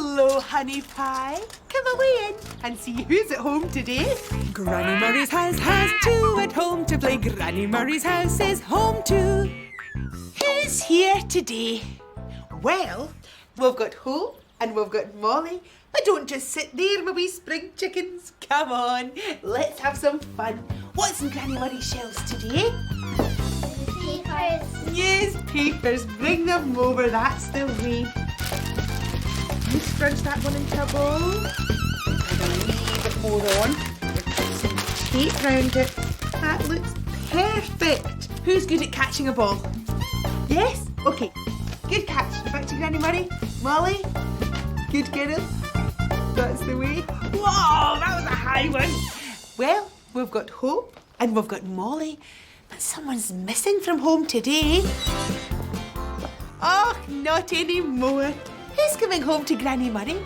Hello, honey pie. Come away in and see who's at home today. Granny Murray's house has two at home to play. Granny Murray's house is home too. Who's here today? Well, we've got Hope and we've got Molly. But don't just sit there, my wee spring chickens. Come on, let's have some fun. What's in Granny Murray's shelves today? Papers. Yes, papers. Bring them over. That's the way. You scrunch that one into a bowl. And a wee bit more on. Put some tape round it. That looks perfect. Who's good at catching a ball? Yes? Okay. Good catch. Back to Granny Murray. Molly? Good girl. That's the way. Whoa, that was a high one. Well, we've got Hope and we've got Molly, but someone's missing from home today. Oh, not anymore. Who's coming home to Granny Murray?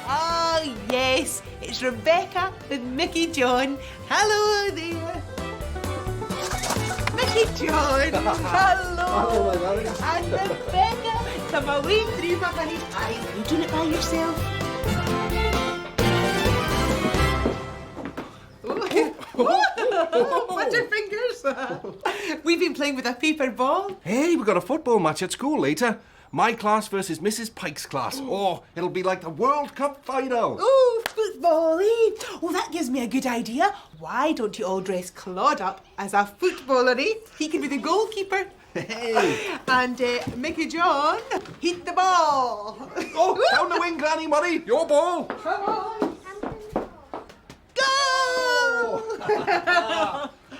Oh, yes, it's Rebecca and Mickey John. Hello there. Mickey John. Hello. Hello, my darling. And Rebecca, come away through my honey pie. You doing it by yourself? Watch your fingers. We've been playing with a paper ball. Hey, we've got a football match at school later. My class versus Mrs. Pike's class. Oh, it'll be like the World Cup final. Oh, football-y. Oh, that gives me a good idea. Why don't you all dress Claude up as a footballer, eh? He can be the goalkeeper. Hey. And Mickey John, hit the ball. Oh, down the wing, Granny Murray. Your ball. Come on. Go!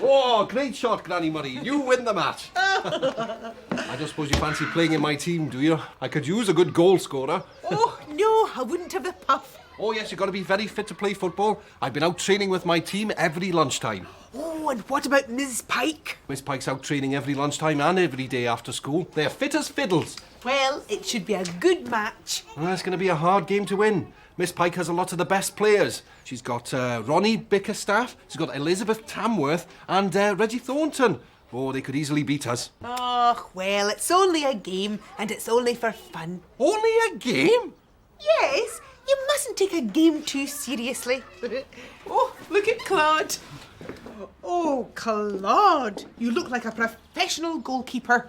Oh, great shot, Granny Murray. You win the match. I don't suppose you fancy playing in my team, do you? I could use a good goal scorer. Oh, no, I wouldn't have the puff. Oh, yes, you've got to be very fit to play football. I've been out training with my team every lunchtime. Oh, and what about Miss Pike? Miss Pike's out training every lunchtime and every day after school. They're fit as fiddles. Well, it should be a good match. Well, it's going to be a hard game to win. Miss Pike has a lot of the best players. She's got Ronnie Bickerstaff, she's got Elizabeth Tamworth and Reggie Thornton. Oh, they could easily beat us. Oh, well, it's only a game and it's only for fun. Only a game? Yes, you mustn't take a game too seriously. Oh, look at Claude. Oh, Claude, you look like a professional goalkeeper.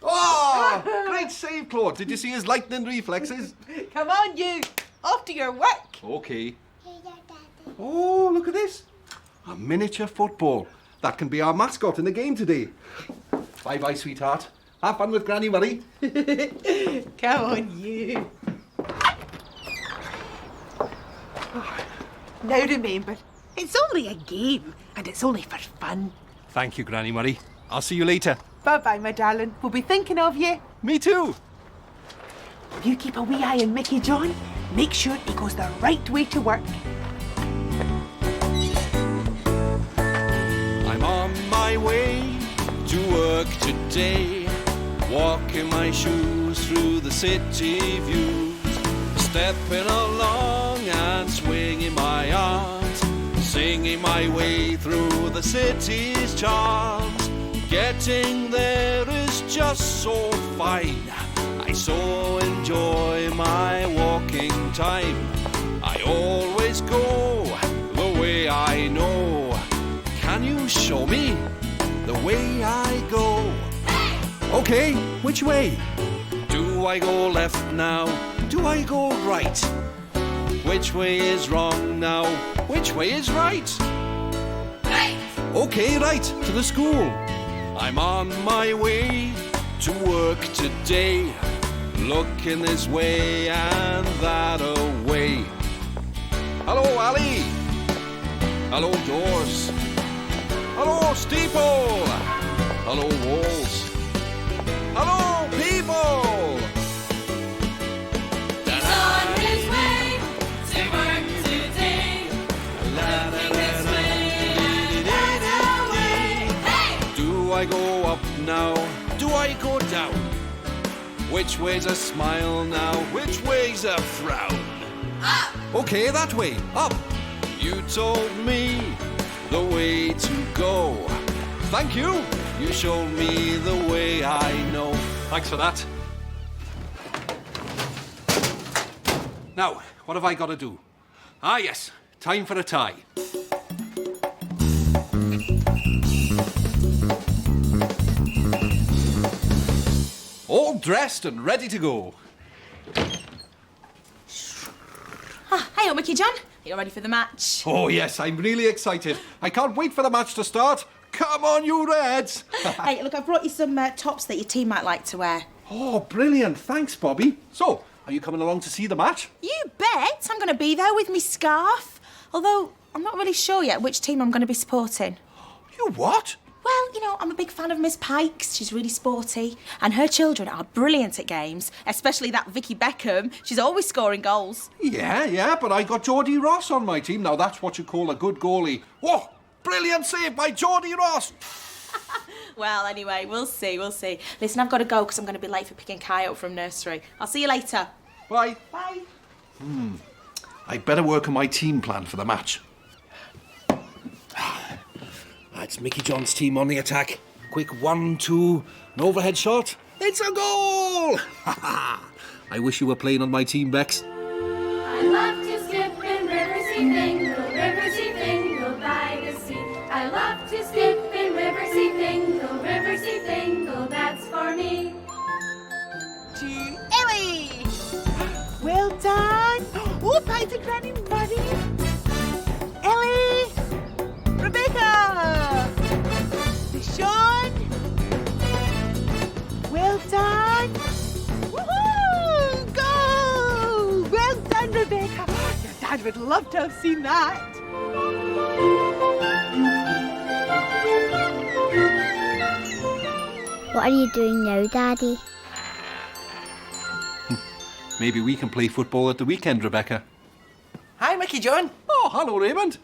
Oh, great save, Claude. Did you see his lightning reflexes? Come on, you. Off to your work. Okay. Here, Daddy. Oh, look at this. A miniature football. That can be our mascot in the game today. Bye-bye, sweetheart. Have fun with Granny Murray. Come on, you. Now remember, it's only a game and it's only for fun. Thank you, Granny Murray. I'll see you later. Bye-bye, my darling. We'll be thinking of you. Me too. You keep a wee eye on Mickey John. Make sure he goes the right way to work. I'm on my way to work today, walking my shoes through the city views, stepping along and swinging my arms, singing my way through the city's charms. Getting there is just so fine. I so enjoy my walking time. I always go the way I know. Can you show me the way I go? Okay, which way? Do I go left now? Do I go right? Which way is wrong now? Which way is right? Right! Okay, right, to the school. I'm on my way to work today, looking this way and that away. Hello, Ali. Hello, doors. Hello, steeple. Hello, walls. Hello, people. He's on his way to work today, looking this way and that away. Hey! Do I go up now? Do I go down? Which way's a smile now? Which way's a frown? Up! Okay, that way, up. You told me the way to go. Thank you. You showed me the way I know. Thanks for that. Now, what have I got to do? Ah, yes, time for a tie. All dressed and ready to go. Hey, Mickey John. Are you ready for the match? Oh, yes, I'm really excited. I can't wait for the match to start. Come on, you Reds! Hey, look, I've brought you some tops that your team might like to wear. Oh, brilliant. Thanks, Bobby. So, are you coming along to see the match? You bet. I'm going to be there with me scarf. Although, I'm not really sure yet which team I'm going to be supporting. You what? Well, you know, I'm a big fan of Miss Pikes. She's really sporty. And her children are brilliant at games, especially that Vicky Beckham. She's always scoring goals. Yeah, but I got Geordie Ross on my team. Now, that's what you call a good goalie. Whoa! Brilliant save by Geordie Ross! Well, anyway, we'll see. Listen, I've got to go because I'm going to be late for picking Kai up from nursery. I'll see you later. Bye. Bye. I'd better work on my team plan for the match. It's Mickey John's team on the attack. Quick 1-2, an overhead shot. It's a goal! I wish you were playing on my team, Bex. I love to skip in Riverseafingal by the sea. I love to skip in Riverseafingal, that's for me. To Ellie! Well done! Oh, bye to Granny Murray! Ellie! Rebecca! Sean! Well done! Woohoo! Go! Well done, Rebecca! Your dad would love to have seen that. What are you doing now, Daddy? Maybe we can play football at the weekend, Rebecca. Hi, Mickey John. Oh, hello, Raymond.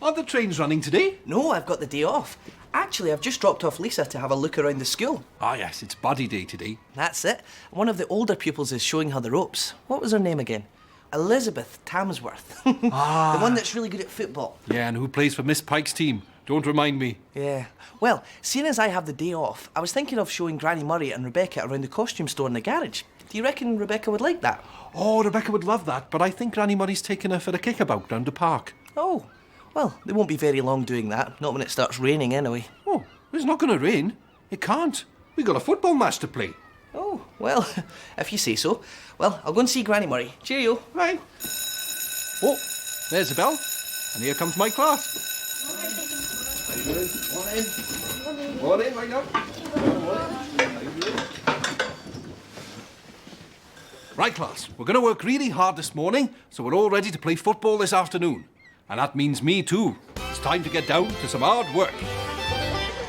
Aren't the trains running today? No, I've got the day off. Actually, I've just dropped off Lisa to have a look around the school. Ah, yes, it's Buddy Day today. That's it. One of the older pupils is showing her the ropes. What was her name again? Elizabeth Tamsworth. The one that's really good at football. Yeah, and who plays for Miss Pike's team? Don't remind me. Yeah. Well, seeing as I have the day off, I was thinking of showing Granny Murray and Rebecca around the costume store in the garage. Do you reckon Rebecca would like that? Oh, Rebecca would love that, but I think Granny Murray's taking her for a kickabout round the park. Oh, well, they won't be very long doing that. Not when it starts raining, anyway. Oh, it's not going to rain. It can't. We've got a football match to play. Oh, well, if you say so. Well, I'll go and see Granny Murray. Cheerio. Right. Oh, there's the bell. And here comes my class. Morning, right up. Right, class. We're going to work really hard this morning, so we're all ready to play football this afternoon. And that means me too. It's time to get down to some hard work.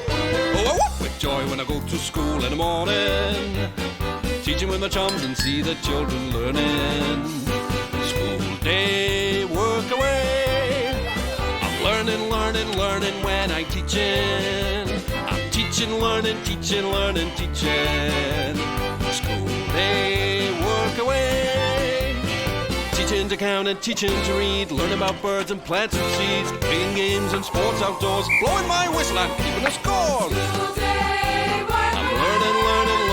Oh, I walk with joy when I go to school in the morning. Teaching with my chums and see the children learning. School day, work away. I'm learning when I'm teaching. I'm teaching, learning, teaching. School day, work away. Teaching to count and teaching to read. Learn about birds and plants and seeds. Playing games and sports outdoors. Blowing my whistle and keeping the score. School day, work I'm away.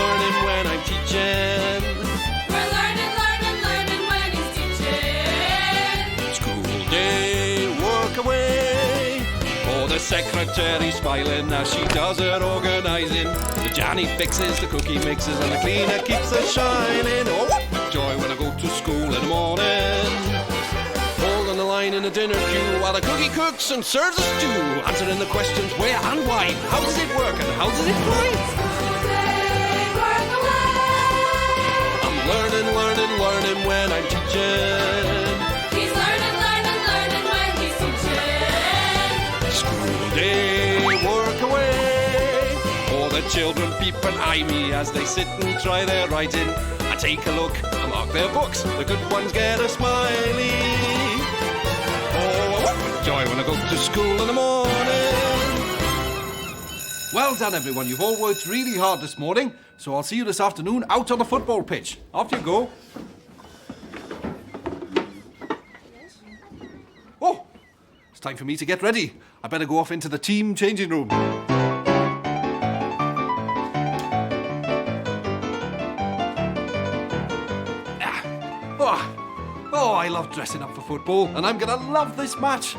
learning when I'm teaching. We're learning when he's teaching. School day, work away. Oh, the secretary's smiling as she does her organising. The Johnny fixes, the cookie mixes, and the cleaner keeps us shining. Oh, what joy when I go to school in the morning. Holding the line in the dinner queue while the cookie cooks and serves the stew. Answering the questions where and why. How does it work and how does it fly? School day, work away. I'm learning when I'm teaching. He's learning when he's teaching. School day, work away. All the children peep and eye me as they sit and try their writing. I take a look, I mark their books. The good ones get a smiley. Oh, what joy when I go to school in the morning. Well done, everyone. You've all worked really hard this morning, so I'll see you this afternoon out on the football pitch. Off you go. Oh, it's time for me to get ready. I better go off into the team changing room. Oh, I love dressing up for football, and I'm gonna love this match.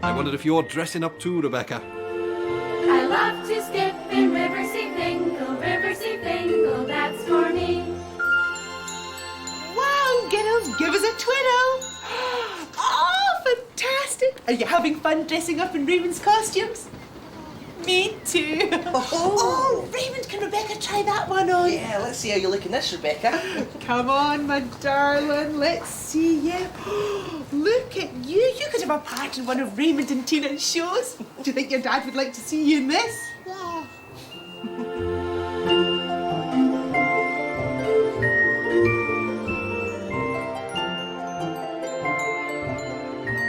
I wondered if you're dressing up too, Rebecca. I love to skip in Riverseafingal, that's for me. Wow, girls, give us a twiddle. Oh, fantastic. Are you having fun dressing up in Raymond's costumes? Me too. Oh, Raymond, can Rebecca try that one on? Yeah, let's see how you look in this, Rebecca. Come on, my darling, let's see you. Look at you. You could have a part in one of Raymond and Tina's shows. Do you think your dad would like to see you in this? Yeah.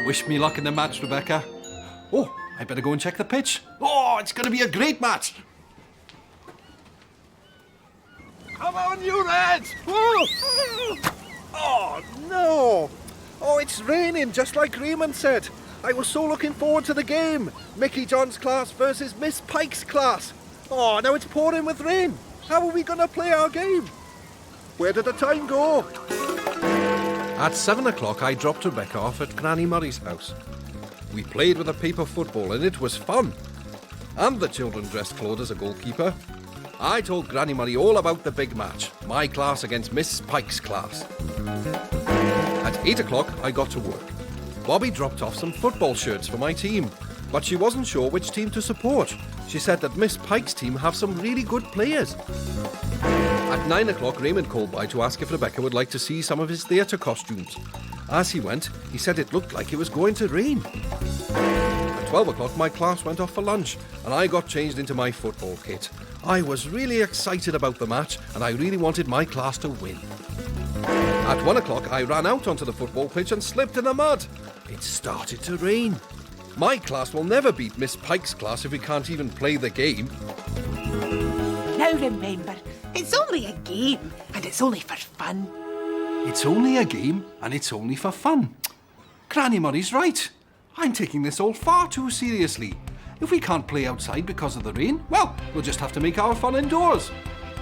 Wish me luck in the match, Rebecca. Oh, I better go and check the pitch. Oh, it's going to be a great match. Come on, you Reds! Oh, no! Oh, it's raining, just like Raymond said. I was so looking forward to the game. Mickey John's class versus Miss Pike's class. Oh, now it's pouring with rain. How are we going to play our game? Where did the time go? At 7 o'clock, I dropped Rebecca off at Granny Murray's house. We played with a paper football and it was fun. And the children dressed Claude as a goalkeeper. I told Granny Murray all about the big match, my class against Miss Pike's class. At 8 o'clock, I got to work. Bobby dropped off some football shirts for my team, but she wasn't sure which team to support. She said that Miss Pike's team have some really good players. At 9 o'clock, Raymond called by to ask if Rebecca would like to see some of his theatre costumes. As he went, he said it looked like it was going to rain. At 12 o'clock, my class went off for lunch, and I got changed into my football kit. I was really excited about the match, and I really wanted my class to win. At 1 o'clock, I ran out onto the football pitch and slipped in the mud. It started to rain. My class will never beat Miss Pike's class if we can't even play the game. Now remember, it's only a game and it's only for fun. It's only a game, and it's only for fun. Granny Murray's right. I'm taking this all far too seriously. If we can't play outside because of the rain, well, we'll just have to make our fun indoors.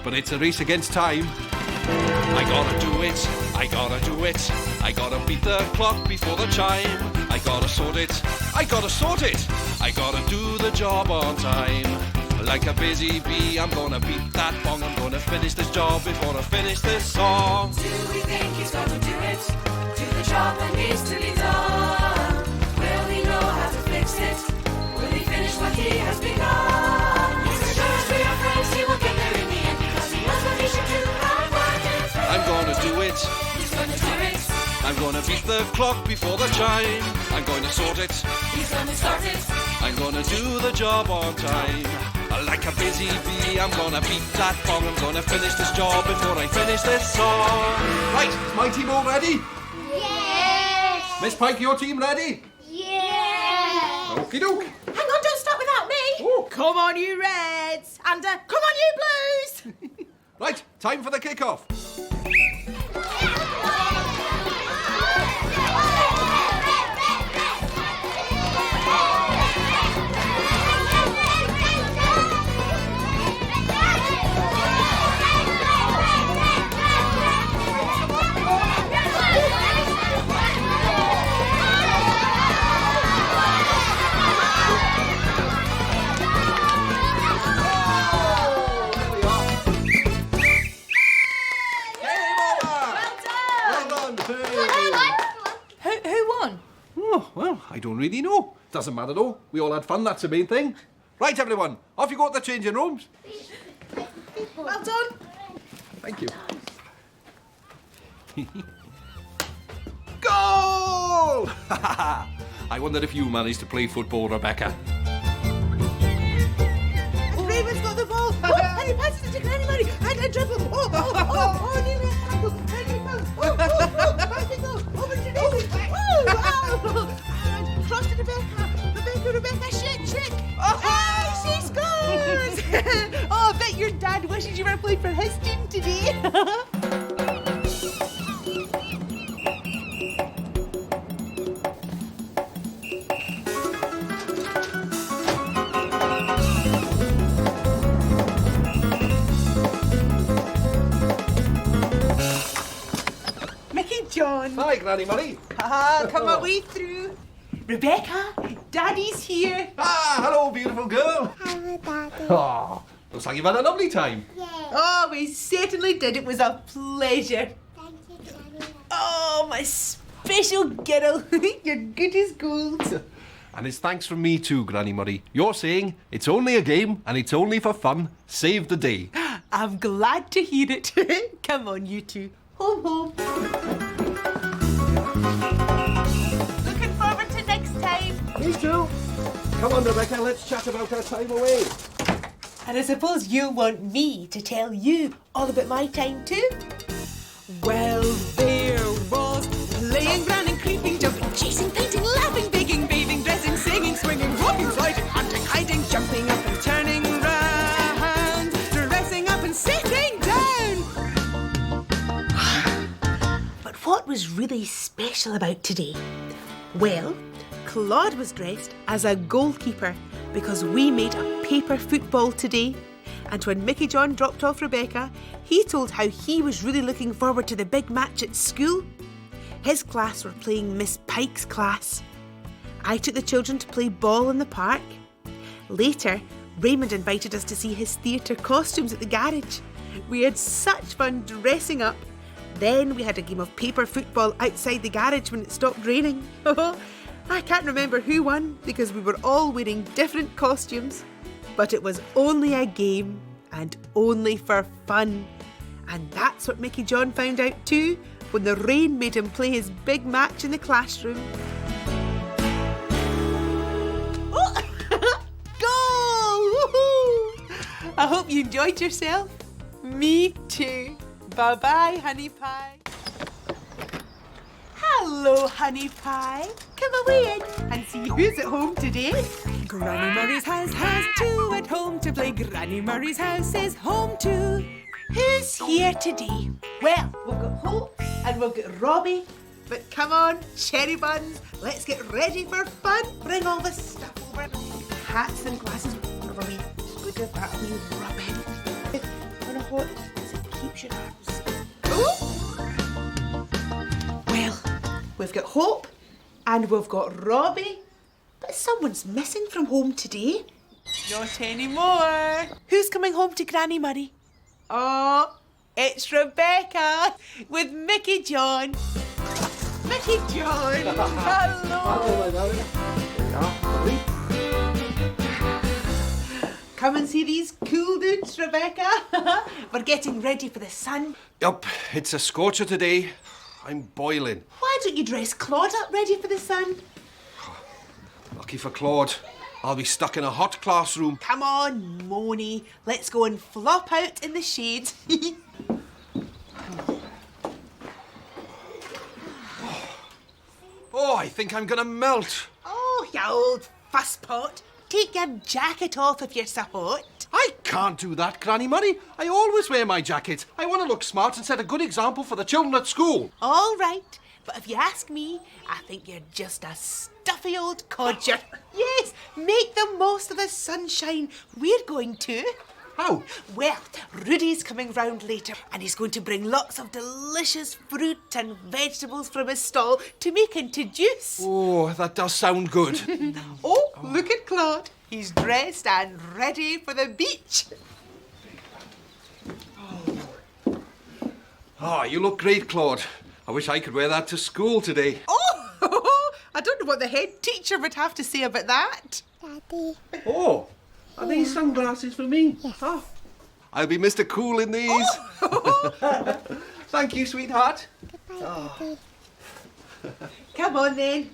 But it's a race against time. I gotta do it, I gotta do it. I gotta beat the clock before the chime. I gotta sort it, I gotta sort it. I gotta do the job on time. Like a busy bee, I'm gonna beat that bong. I'm gonna finish this job before I finish this song. Do we think he's going to do it? Do the job that needs to be done? Will he know how to fix it? Will he finish what he has begun? He's a sure as we are friends, he will get there in the end because he knows what he should do. Hard work and thrill. I'm gonna do it, He's going to do it. I'm gonna beat the clock before the chime. I'm going to sort it, He's going to start it. I'm gonna do the job on time. Like a busy bee, I'm gonna beat that bong. I'm gonna finish this job before I finish this song. Right, is my team all ready? Yes! Miss Pike, your team ready? Yes! Okie doke. Hang on, don't start without me. Oh. Come on, you Reds. And come on, you Blues. Right, time for the kick-off. Who won? Oh, well, I don't really know. Doesn't matter though. We all had fun, that's the main thing. Right, everyone, off you go to the changing rooms. Well done. Thank you. Goal! I wondered if you managed to play football, Rebecca. Raymond's got the ball. And he passes it to Granny Murray. And a dribble. Nearly a tackle. And he goes. Back he goes. Over to Raymond. And cross to Rebecca. Rebecca, shake. Hey, she scores. I bet your dad wishes you were playing for his team today. John. Hi, Granny Murray. Come away through. Rebecca, Daddy's here. Hello, beautiful girl. Hello, Daddy. Oh, looks like you've had a lovely time. Oh, we certainly did. It was a pleasure. Thank you, Daddy. Oh, my special girl. You're good as gold. And it's thanks from me too, Granny Murray. You're saying it's only a game and it's only for fun. Save the day. I'm glad to hear it. Come on, you two. Home, home. Looking forward to next time. Me too. Come on, Rebecca, let's chat about our time away. And I suppose you want me to tell you all about my time too? Well, there was playing, running, creeping, jumping, chasing, painting, laughing, baking, bathing, dressing, singing, swinging, walking, sliding, hunting, hiding, jumping up and turning round, dressing up and sitting down. But what was really special about today? Well, Claude was dressed as a goalkeeper because we made a paper football today. And when Mickey John dropped off Rebecca, he told how he was really looking forward to the big match at school. His class were playing Miss Pike's class. I took the children to play ball in the park. Later, Raymond invited us to see his theatre costumes at the garage. We had such fun dressing up. Then we had a game of paper football outside the garage when it stopped raining. I can't remember who won because we were all wearing different costumes. But it was only a game and only for fun. And that's what Mickey John found out too when the rain made him play his big match in the classroom. Oh! Goal! Woohoo! I hope you enjoyed yourself. Me too. Bye-bye, Honey Pie. Hello, Honey Pie. Come away in and see who's at home today. Granny Murray's house has two at home to play. Granny Murray's house is home too. Who's here today? Well, we've got Hope and we've got Robbie. But come on, cherry buns, let's get ready for fun. Bring all the stuff over. Hats and glasses. Robbie, good at that wee rubbing. You know what? It keeps your arms. Oh! Well, we've got Hope and we've got Robbie. But someone's missing from home today. Not anymore. Who's coming home to Granny Murray? Oh, it's Rebecca with Mickey John. Mickey John, hello. Hello, my darling. There we are. Come and see these cool dudes, Rebecca. We're getting ready for the sun. Yup, it's a scorcher today. I'm boiling. Why don't you dress Claude up ready for the sun? Lucky for Claude, I'll be stuck in a hot classroom. Come on, Moni. Let's go and flop out in the shade. Oh, I think I'm gonna melt. Oh, you old fusspot. Take your jacket off if you're so hot. I can't do that, Granny Murray. I always wear my jacket. I want to look smart and set a good example for the children at school. All right, but if you ask me, I think you're just a stuffy old codger. Yes, make the most of the sunshine. We're going to. How? Well, Rudy's coming round later and he's going to bring lots of delicious fruit and vegetables from his stall to make into juice. Oh, that does sound good. Oh, look at Claude. He's dressed and ready for the beach. Oh, you look great, Claude. I wish I could wear that to school today. Oh, I don't know what the head teacher would have to say about that. Daddy. Oh, are these sunglasses for me? Yes. Oh. I'll be Mr. Cool in these. Thank you, sweetheart. Goodbye, Daddy. Come on then.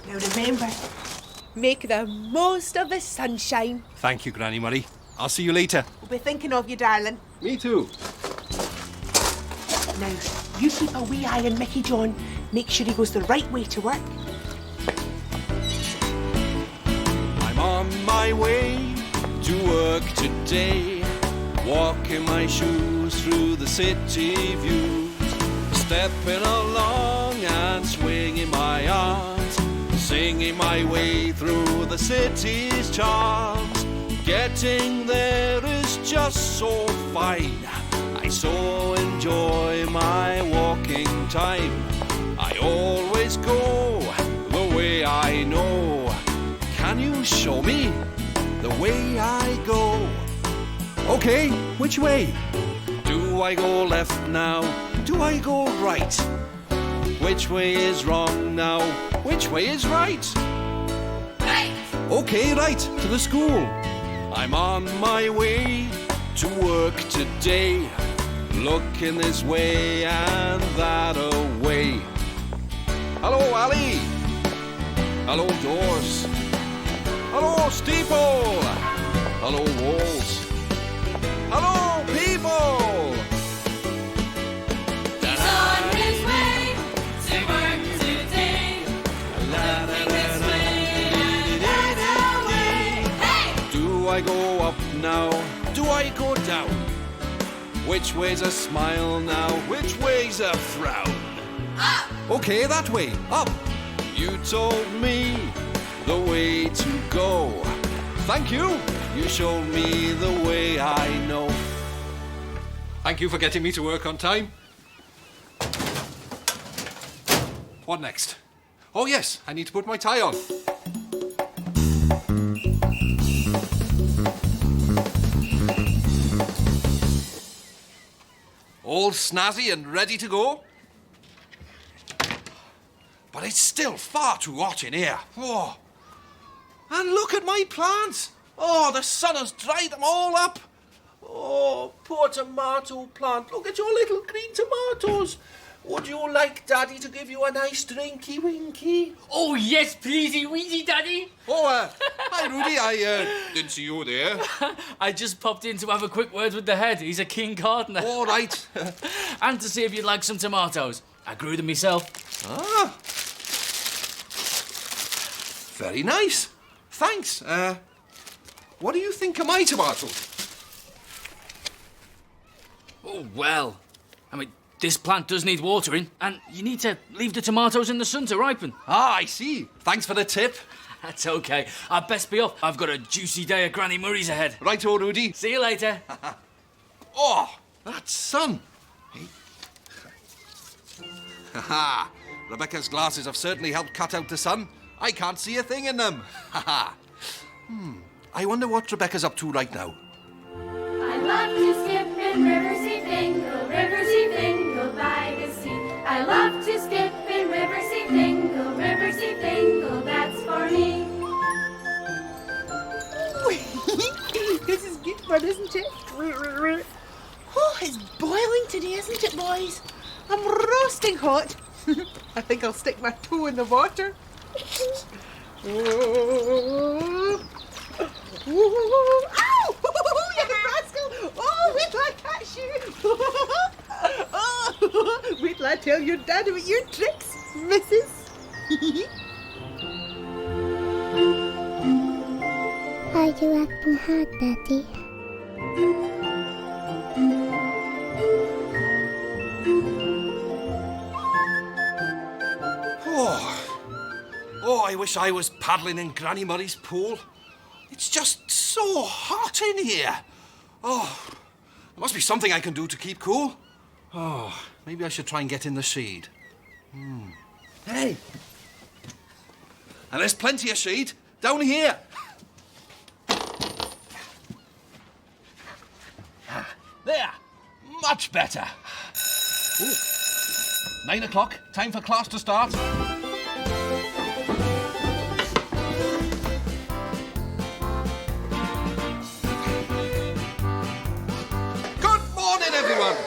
Now remember, make the most of the sunshine. Thank you, Granny Murray. I'll see you later. We'll be thinking of you, darling. Me too. Now, you keep a wee eye on Mickey John. Make sure he goes the right way to work. I'm on my way to work today, walking my shoes through the city views, stepping along and swinging my arms, singing my way through the city's charms. Getting there is just so fine. I so enjoy my walking time. I always go the way I know. Can you show me the way I go? Okay, which way? Do I go left now? Do I go right? Which way is wrong now? Which way is right? Right! Okay, right, to the school. I'm on my way to work today. Looking this way and that away. Hello, alley. Hello, doors. Hello, steeple. Hello, walls. Hello, people. He's on his way to work today. Looking this way and that away. Hey! Do I go up now? Do I go down? Which way's a smile now? Which way's a frown? Up! Okay, that way, up. You told me the way to go. Thank you. You showed me the way I know. Thank you for getting me to work on time. What next? Oh yes, I need to put my tie on. All snazzy and ready to go. But it's still far too hot in here. Oh. And look at my plants. Oh, the sun has dried them all up. Oh, poor tomato plant. Look at your little green tomatoes. Would you like Daddy to give you a nice drinky winky? Oh, yes, pleasey weezy, Daddy. Oh, hi, Rudy. I didn't see you there. I just popped in to have a quick word with the head. He's a keen gardener. All right. And to see if you'd like some tomatoes. I grew them myself. Ah. Very nice. Thanks. What do you think of my tomatoes? Oh, well. I mean, this plant does need watering, and you need to leave the tomatoes in the sun to ripen. Ah, I see. Thanks for the tip. That's okay. I'd best be off. I've got a juicy day at Granny Murray's ahead. Right-o, Rudy. See you later. Oh, that sun. Ha-ha. Rebecca's glasses have certainly helped cut out the sun. I can't see a thing in them. Ha-ha. I wonder what Rebecca's up to right now. I love to skip in Riverseafingal, Riverseafingal by the sea. I love to skip in Riverseafingal, Riverseafingal, that's for me. This is good fun, isn't it? Oh, it's boiling today, isn't it, boys? I'm roasting hot. I think I'll stick my toe in the water. Oh. Ow! You rascal! Oh, wait till I catch you! Oh, wait till I tell your dad about your tricks, missus. Are you acting hard, Daddy? Oh, I wish I was paddling in Granny Murray's pool. It's just so hot in here. Oh, there must be something I can do to keep cool. Oh, maybe I should try and get in the shade. Hey! And there's plenty of shade down here. There! Much better. Ooh. 9 o'clock, time for class to start. Good morning, everyone.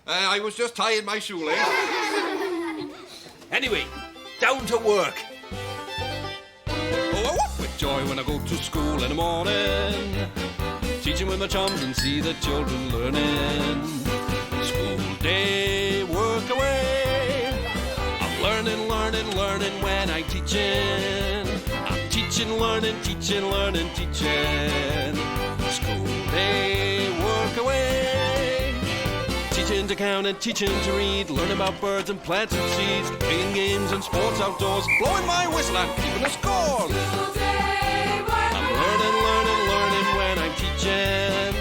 I was just tying my shoelace. Anyway, down to work. Oh, I walk with joy when I go to school in the morning. Teaching with my chums and see the children learning. School day, work away. I'm learning, learning, learning when I'm teaching. I'm teaching, learning, teaching, learning, teaching. School day, work away. Teaching to count and teaching to read. Learn about birds and plants and seeds. Playing games and sports outdoors. Blowing my whistle and keeping a score. School day, work I'm learning, learning, learning when I'm teaching.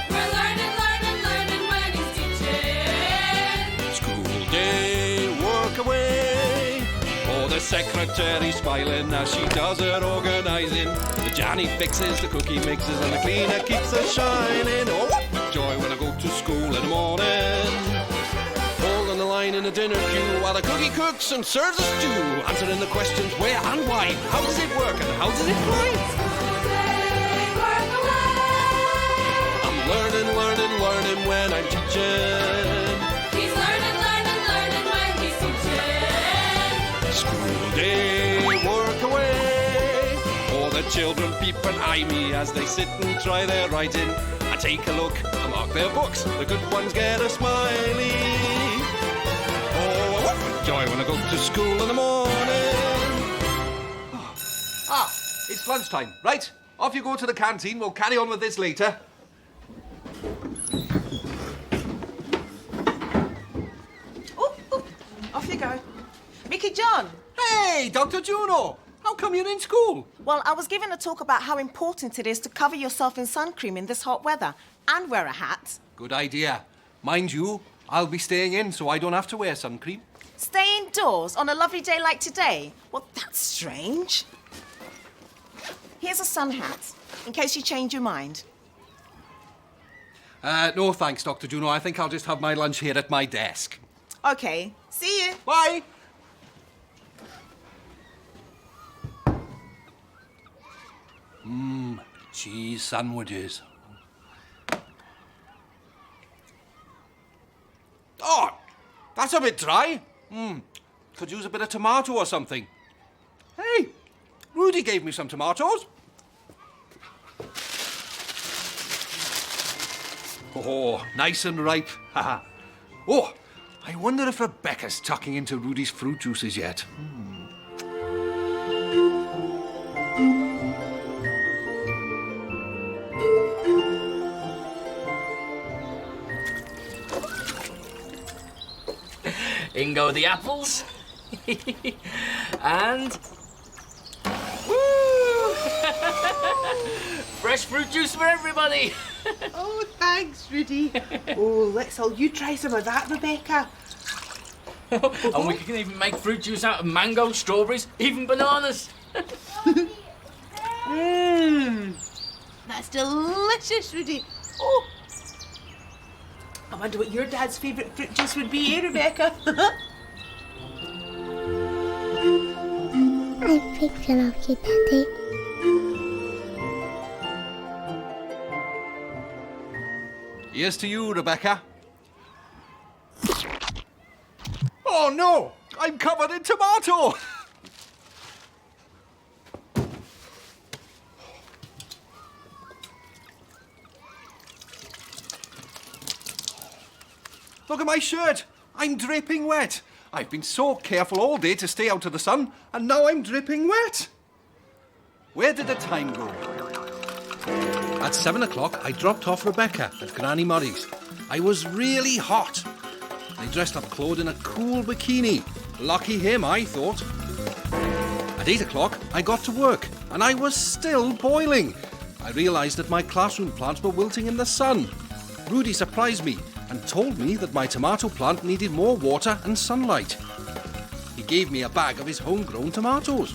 We're learning, learning, learning when he's the secretary smiling as she does her organising. The Johnny fixes, the cookie mixes, and the cleaner keeps us shining. Oh, what a joy when I go to school in the morning. Hold on the line in the dinner queue while the cookie cooks and serves a stew, answering the questions where and why, how does it work and how does it fly? I'm learning when I'm teaching. He's learning when he's teaching. School day, work away. All the children peep and eye me as they sit and try their writing. I take a look, I mark their books, the good ones get a smiley. Oh, what a joy when I go to school in the morning. Ah, it's lunchtime, right? Off you go to the canteen, we'll carry on with this later. Off you go. Mickey John. Hey, Dr. Juno! How come you're in school? Well, I was giving a talk about how important it is to cover yourself in sun cream in this hot weather and wear a hat. Good idea. Mind you, I'll be staying in so I don't have to wear sun cream. Stay indoors on a lovely day like today? Well, that's strange. Here's a sun hat, in case you change your mind. No thanks, Dr. Juno. I think I'll just have my lunch here at my desk. OK, see you. Bye! Cheese sandwiches. Oh, that's a bit dry. Could use a bit of tomato or something. Hey, Rudy gave me some tomatoes. Oh, nice and ripe. Haha. Oh, I wonder if Rebecca's tucking into Rudy's fruit juices yet. In go the apples. And... Woo! Fresh fruit juice for everybody. Oh, thanks, Rudy. Oh, let's all you try some of that, Rebecca. And we can even make fruit juice out of mango, strawberries, even bananas. That's delicious, Rudy. Oh, I wonder what your dad's favourite fruit juice would be, eh, Rebecca? I'm thinking of you, Daddy. Here's to you, Rebecca. Oh no! I'm covered in tomato! Look at my shirt! I'm dripping wet! I've been so careful all day to stay out of the sun, and now I'm dripping wet! Where did the time go? At 7 o'clock, I dropped off Rebecca at Granny Murray's. I was really hot. I dressed up Claude in a cool bikini. Lucky him, I thought. At 8 o'clock, I got to work, and I was still boiling. I realised that my classroom plants were wilting in the sun. Rudy surprised me and told me that my tomato plant needed more water and sunlight. He gave me a bag of his homegrown tomatoes.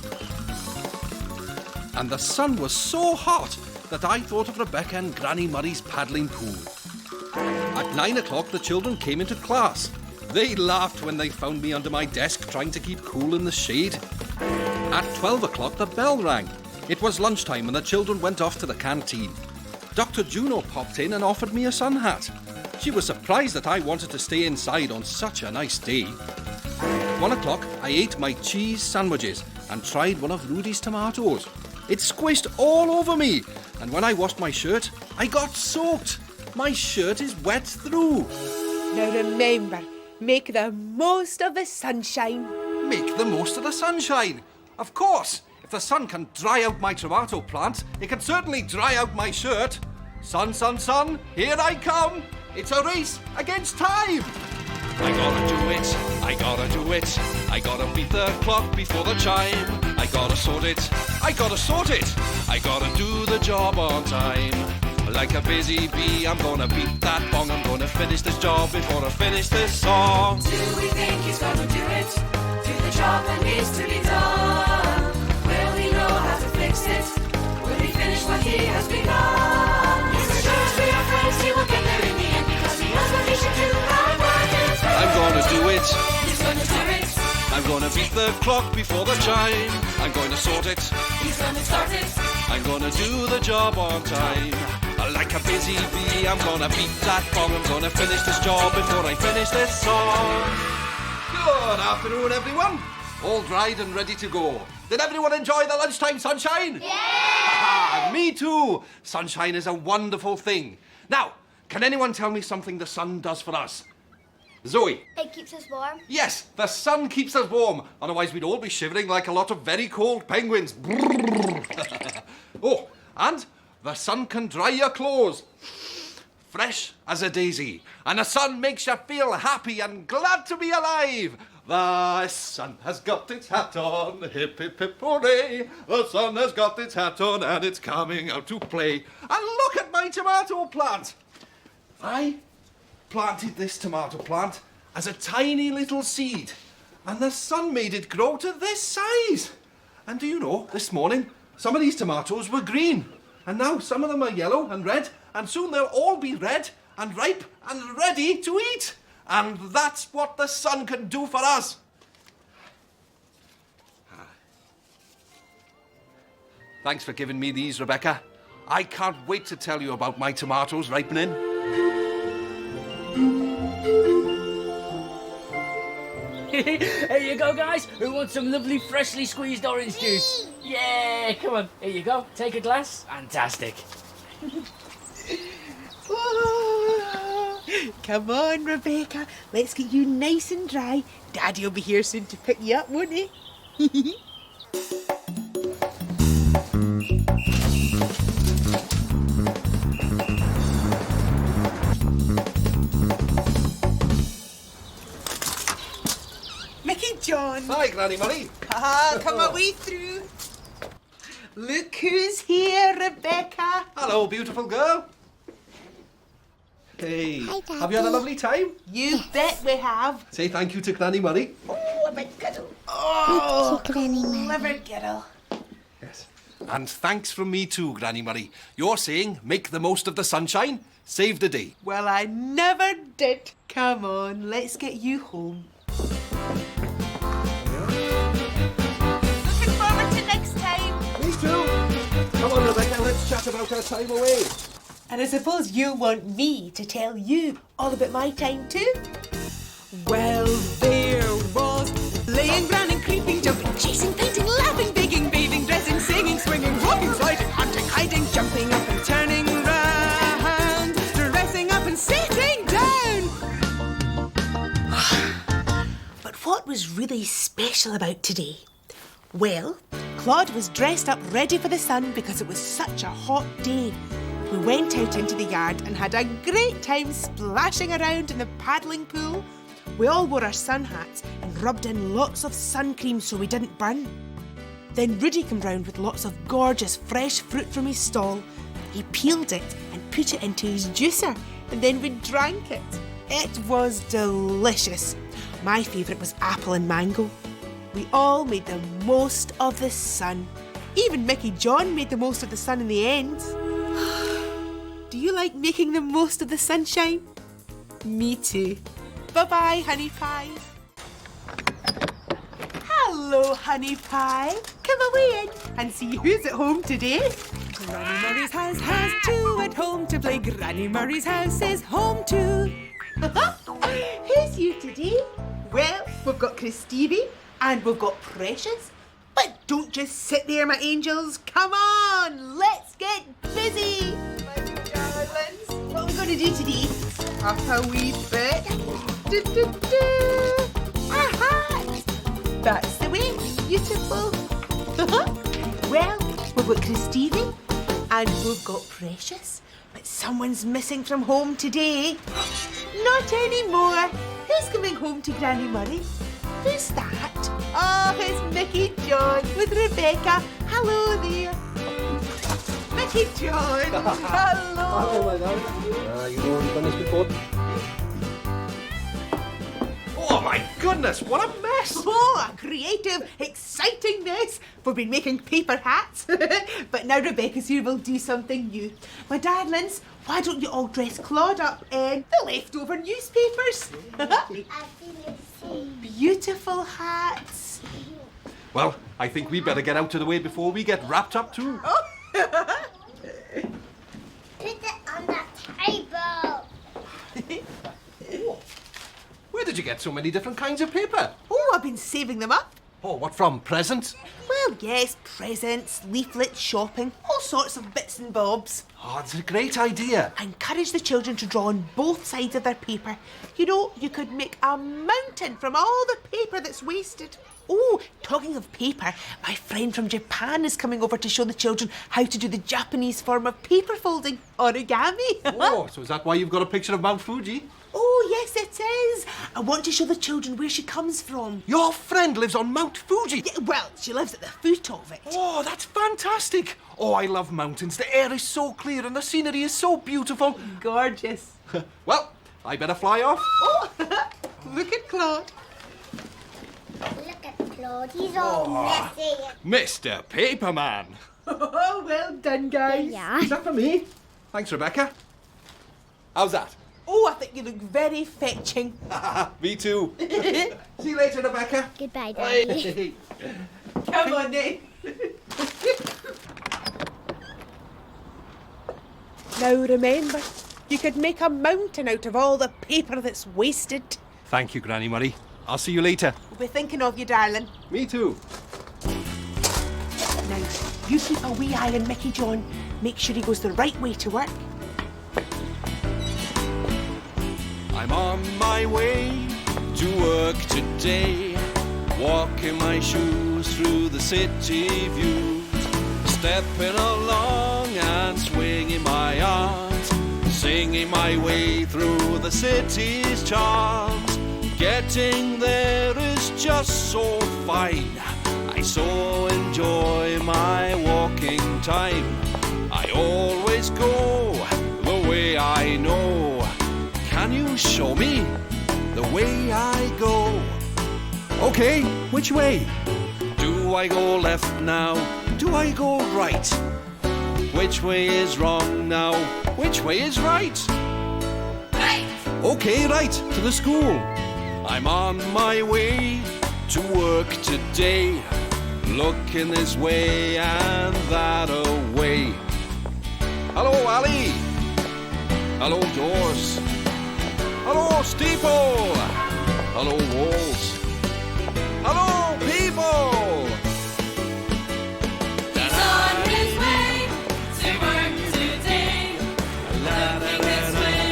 And the sun was so hot that I thought of Rebecca and Granny Murray's paddling pool. At 9 o'clock, the children came into class. They laughed when they found me under my desk trying to keep cool in the shade. At 12 o'clock, the bell rang. It was lunchtime and the children went off to the canteen. Dr. Juno popped in and offered me a sun hat. She was surprised that I wanted to stay inside on such a nice day. 1 o'clock, I ate my cheese sandwiches and tried one of Rudy's tomatoes. It squished all over me, and when I washed my shirt, I got soaked. My shirt is wet through. Now remember, make the most of the sunshine. Make the most of the sunshine. Of course, if the sun can dry out my tomato plant, it can certainly dry out my shirt. Sun, sun, sun, here I come. It's a race against time. I gotta do it, I gotta do it. I gotta beat the clock before the chime. I gotta sort it, I gotta sort it. I gotta do the job on time. Like a busy bee, I'm gonna beat that bong. I'm gonna finish this job before I finish this song. Do we think he's gonna do it? Do the job that needs to be done. Will he know how to fix it? Will he finish what he has begun? He's sure as we are friends, he will get there in the end because he knows what he should do and work it through. I'm gonna do it. He's gonna do it. I'm gonna beat the clock before the chime. I'm going to sort it. He's gonna start it. I'm gonna do the job on time. Like a busy bee, I'm gonna beat that gong. I'm gonna finish this job before I finish this song. Good afternoon, everyone. All dried and ready to go. Did everyone enjoy the lunchtime sunshine? Yeah! Me too. Sunshine is a wonderful thing. Now, can anyone tell me something the sun does for us? Zoe. It keeps us warm. Yes, the sun keeps us warm. Otherwise, we'd all be shivering like a lot of very cold penguins. Oh, and the sun can dry your clothes. Fresh as a daisy. And the sun makes you feel happy and glad to be alive. The sun has got its hat on, hip hip hip hooray. The sun has got its hat on and it's coming out to play. And look at my tomato plant. I planted this tomato plant as a tiny little seed, and the sun made it grow to this size. And do you know, this morning, some of these tomatoes were green, and now some of them are yellow and red, and soon they'll all be red and ripe and ready to eat. And that's what the sun can do for us. Thanks for giving me these, Rebecca. I can't wait to tell you about my tomatoes ripening. Here you go, guys. Who wants some lovely freshly squeezed orange juice? Yeah, come on. Here you go. Take a glass. Fantastic. Come on, Rebecca. Let's get you nice and dry. Daddy'll be here soon to pick you up, won't he? Mickey John. Hi, Granny Murray. Come away through. Look who's here, Rebecca. Hello, beautiful girl. Hey, Hi, Daddy. have you had a lovely time? You bet we have. Say thank you to Granny Murray. Oh, my giddle. Oh, Thank you, Granny Murray. clever giddle. Yes. And thanks from me too, Granny Murray. You're saying make the most of the sunshine, save the day. Well, I never did. Come on, let's get you home. Looking forward to next time. Me too. Come on, Rebecca, let's chat about our time away. And I suppose you'll want me to tell you all about my time too. Well, there was playing, running, creeping, jumping, chasing, painting, laughing, baking, bathing, dressing, singing, swinging, walking, sliding, hunting, hiding, jumping up and turning round, dressing up and sitting down. But what was really special about today? Well, Claude was dressed up ready for the sun because it was such a hot day. We went out into the yard and had a great time splashing around in the paddling pool. We all wore our sun hats and rubbed in lots of sun cream so we didn't burn. Then Rudy came round with lots of gorgeous fresh fruit from his stall. He peeled it and put it into his juicer, and then we drank it. It was delicious. My favourite was apple and mango. We all made the most of the sun. Even Mickey John made the most of the sun in the end. Do you like making the most of the sunshine? Me too. Bye-bye, Honey Pie. Hello, Honey Pie. Come away in and see who's at home today. Granny Murray's house has two at home to play. Granny Murray's house is home too. Who's you today? Well, we've got Christine and we've got Precious. But don't just sit there, my angels. Come on, let's get busy. My darlings, what are we going to do today? Up a wee bit. A hat. That's the way. Beautiful. Well, we've got Christine and we've got Precious. But someone's missing from home today. Not anymore. Who's coming home to Granny Murray? Who's that? Oh, it's Mickey John with Rebecca. Hello there. Mickey John. Hello. my darling. You know we've done this before. Oh my goodness, what a mess! yes. Oh, a creative, exciting mess. We've been making paper hats, but now Rebecca's here, we'll do something new. My darlings, why don't you all dress Claude up in the leftover newspapers? Beautiful hats. Well, I think we better get out of the way before we get wrapped up too. Put it on the table. Where did you get so many different kinds of paper? Oh, I've been saving them up. Oh, what from? Presents? Well, yes, presents, leaflets, shopping, all sorts of bits and bobs. Oh, it's a great idea. I encourage the children to draw on both sides of their paper. You know, you could make a mountain from all the paper that's wasted. Oh, talking of paper, my friend from Japan is coming over to show the children how to do the Japanese form of paper folding, origami. Oh, so is that why you've got a picture of Mount Fuji? Oh, yes, it is. I want to show the children where she comes from. Your friend lives on Mount Fuji? Yeah, well, she lives at the foot of it. Oh, that's fantastic. Oh, I love mountains. The air is so clear and the scenery is so beautiful. Gorgeous. Well, I better fly off. Oh, look at Claude. Look at Claude, he's all messy. Mr. Paperman. Oh, well done, guys. Yeah. Is that for me? Thanks, Rebecca. How's that? Oh, I think you look very fetching. Me too. See you later, Rebecca. Goodbye, Daddy. Hey. Come on, then. Now remember, you could make a mountain out of all the paper that's wasted. Thank you, Granny Murray. I'll see you later. We'll be thinking of you, darling. Me too. Now, you keep a wee eye on Mickey John. Make sure he goes the right way to work. I'm on my way to work today, walking my shoes through the city views, stepping along and swinging my arms, singing my way through the city's charms. Getting there is just so fine. I so enjoy my walking time. I always go the way I know. Can you show me the way I go? Okay, which way? Do I go left now? Do I go right? Which way is wrong now? Which way is right? Right! Okay, right, to the school. I'm on my way to work today, looking this way and that away. Hello, Ali. Hello, doors. Hello, steeple. Hello, walls. Hello, people. He's on his way to work today, looking this way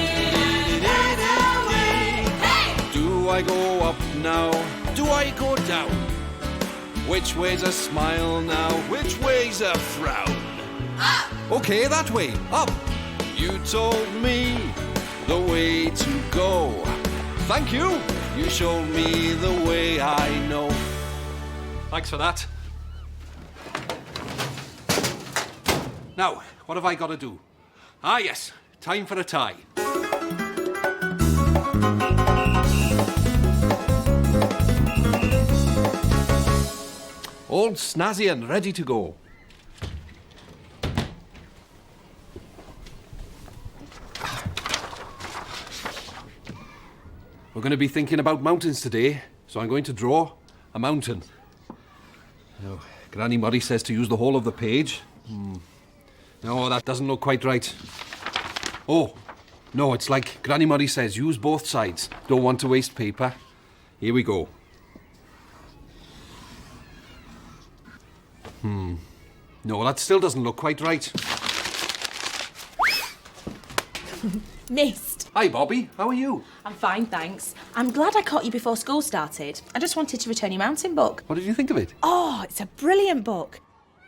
and that way. Hey! Do I go up now? Do I go down? Which way's a smile now? Which way's a frown? Up! Okay, that way, up. You told me the way to go. Thank you. You showed me the way I know. Thanks for that. Now, what have I got to do? Ah, yes, time for a tie. All snazzy and ready to go. We're going to be thinking about mountains today, so I'm going to draw a mountain. Now, Granny Murray says to use the whole of the page. No, that doesn't look quite right. Oh, no, it's like Granny Murray says, use both sides. Don't want to waste paper. Here we go. No, that still doesn't look quite right. Missed. Hi, Bobby. How are you? I'm fine, thanks. I'm glad I caught you before school started. I just wanted to return your mountain book. What did you think of it? Oh, it's a brilliant book.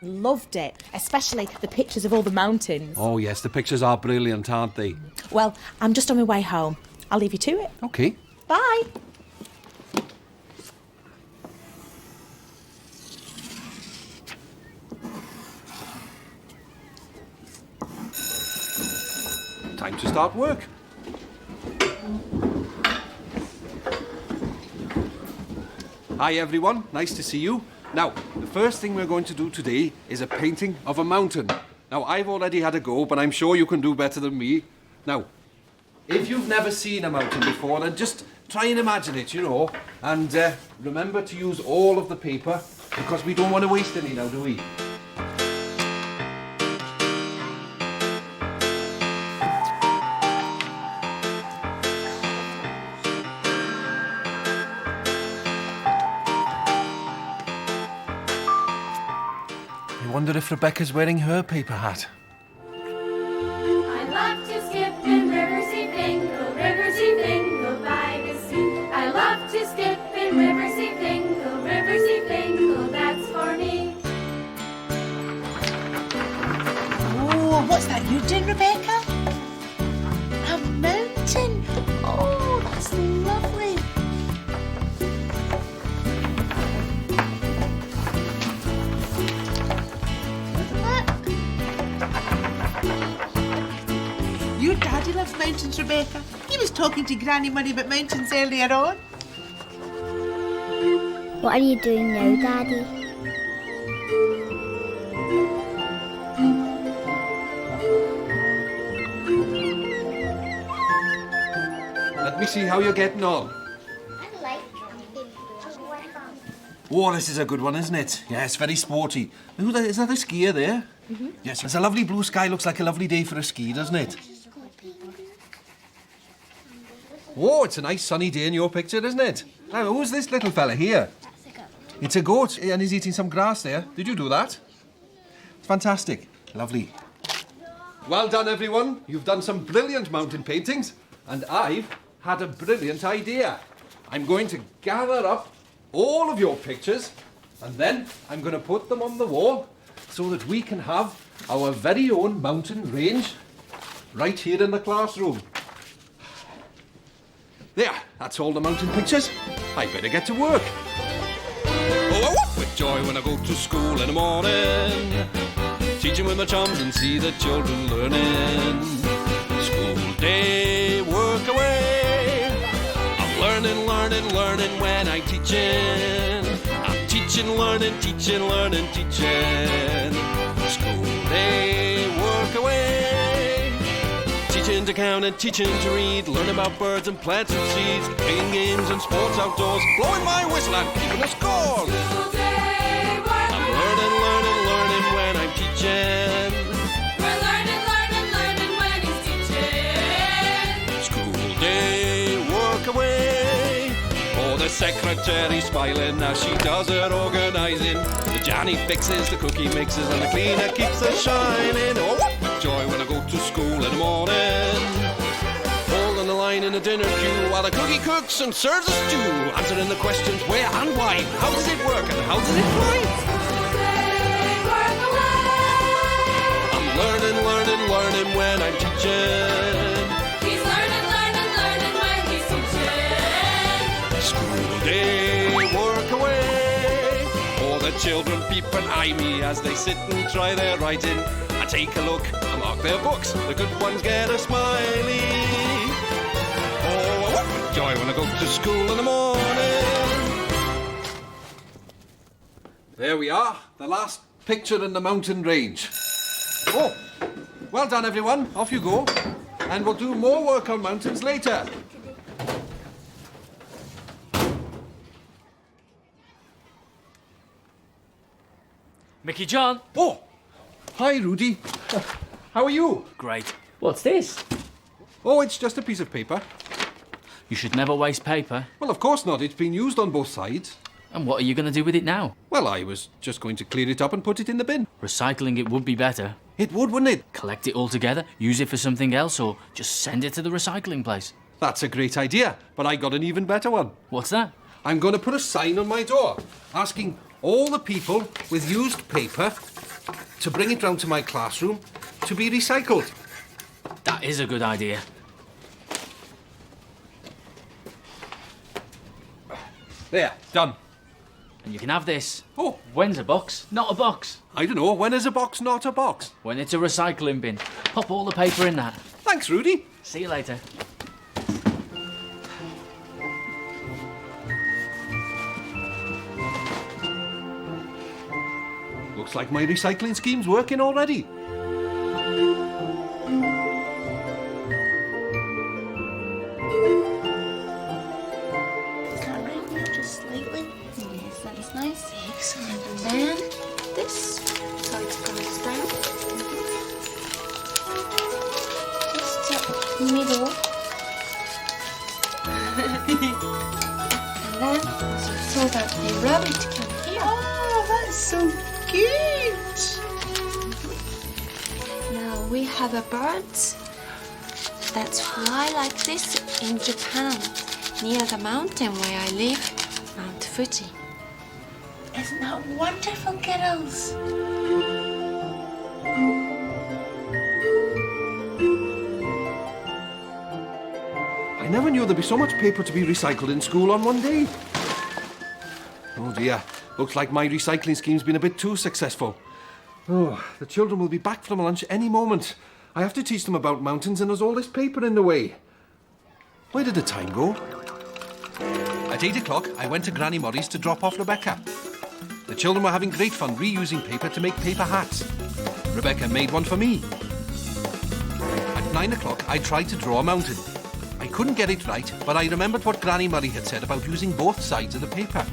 Loved it, especially the pictures of all the mountains. Oh, yes, the pictures are brilliant, aren't they? Well, I'm just on my way home. I'll leave you to it. Okay. Bye. Time to start work. Hi everyone, nice to see you. Now, the first thing we're going to do today is a painting of a mountain. Now, I've already had a go, but I'm sure you can do better than me. Now, if you've never seen a mountain before, then just try and imagine it, you know. And remember to use all of the paper, because we don't want to waste any now, do we? I wonder if Rebecca's wearing her paper hat. I love to skip in Riverseafingal by the sea. I love to skip in Riverseafingal, that's for me. Oh, what's that you're doing, Rebecca? A mountain. Oh, that's lovely. Your daddy loves mountains, Rebecca. He was talking to Granny Money about mountains earlier on. What are you doing now, Daddy? Let me see how you're getting on. I like Oh, this is a good one, isn't it? Yes, very sporty. Is that a skier there? Mm-hmm. Yes, it's a lovely blue sky. Looks like a lovely day for a ski, doesn't it? Oh, it's a nice sunny day in your picture, isn't it? Now, who's this little fella here? It's a goat, and he's eating some grass there. Did you do that? It's fantastic. Lovely. Well done, everyone. You've done some brilliant mountain paintings, and I've had a brilliant idea. I'm going to gather up all of your pictures, and then I'm going to put them on the wall so that we can have our very own mountain range right here in the classroom. There, that's all the mountain pictures. I better get to work. Oh, I walk with joy when I go to school in the morning, teaching with my chums and see the children learning. School day, work away. I'm learning when I'm teaching. I'm teaching, learning, teaching. School day, work away. Teaching to count and teaching to read, learn about birds and plants and seeds, playing games and sports outdoors, blowing my whistle and keeping the score. School day, work I'm away. learning when I'm teaching. We're learning when he's teaching. School day, work away. Oh, the secretary smiling as she does her organising. The Johnny fixes, the cookie mixes, and the cleaner keeps us shining. Oh, what with joy when I go to school in the morning. Holding the line in the dinner queue while the cookie cooks and serves a stew. Answering the questions where and why. How does it work and how does it fly? School day, work away. I'm learning when I'm teaching. He's learning when he's teaching. School day, work away. Oh, the children peep and eye me as they sit and try their writing. I take a look, I mark their books. The good ones get a smiley. Oh, I walk with joy when I go to school in the morning. There we are, the last picture in the mountain range. Oh, well done, everyone. Off you go. And we'll do more work on mountains later. Mickey John. Oh, hi, Rudy. How are you? Great. What's this? Oh, it's just a piece of paper. You should never waste paper. Well, of course not. It's been used on both sides. And what are you going to do with it now? Well, I was just going to clear it up and put it in the bin. Recycling it would be better. It would, wouldn't it? Collect it all together, use it for something else, or just send it to the recycling place. That's a great idea, but I got an even better one. What's that? I'm going to put a sign on my door asking all the people with used paper to bring it round to my classroom to be recycled. That is a good idea. There, done. And you can have this. Oh, When's a box? Not a box. I don't know. When is a box not a box? When it's a recycling bin. Pop all the paper in that. Thanks, Rudy. See you later. Looks like my recycling scheme's working already. Can't right here, just slightly. Yes, that's nice. Excellent. And then this, so it goes down. Just middle. And then, so that the rabbit can hear. Oh, that's so cute. Now we have a bird that fly like this in Japan, near the mountain where I live, Mount Fuji. Isn't that wonderful, kiddos? I never knew there'd be so much paper to be recycled in school on one day. Oh dear, looks like my recycling scheme's been a bit too successful. Oh, the children will be back from lunch any moment. I have to teach them about mountains and there's all this paper in the way. Where did the time go? At 8 o'clock, I went to Granny Murray's to drop off Rebecca. The children were having great fun reusing paper to make paper hats. Rebecca made one for me. At 9 o'clock, I tried to draw a mountain. I couldn't get it right, but I remembered what Granny Murray had said about using both sides of the paper.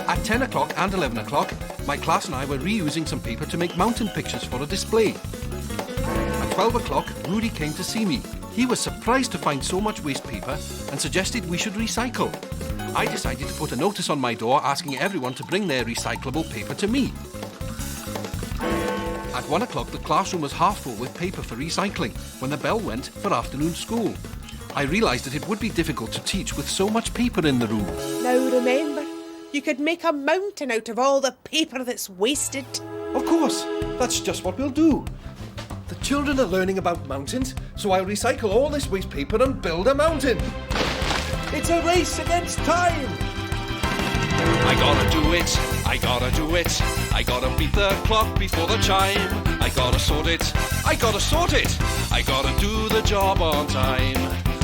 At 10 o'clock and 11 o'clock, my class and I were reusing some paper to make mountain pictures for a display. At 12 o'clock, Rudy came to see me. He was surprised to find so much waste paper and suggested we should recycle. I decided to put a notice on my door asking everyone to bring their recyclable paper to me. At 1 o'clock, the classroom was half full with paper for recycling when the bell went for afternoon school. I realised that it would be difficult to teach with so much paper in the room. Now remember, you could make a mountain out of all the paper that's wasted. Of course, that's just what we'll do. The children are learning about mountains, so I'll recycle all this waste paper and build a mountain. It's a race against time. I gotta do it, I gotta do it. I gotta beat the clock before the chime. I gotta sort it, I gotta sort it. I gotta do the job on time.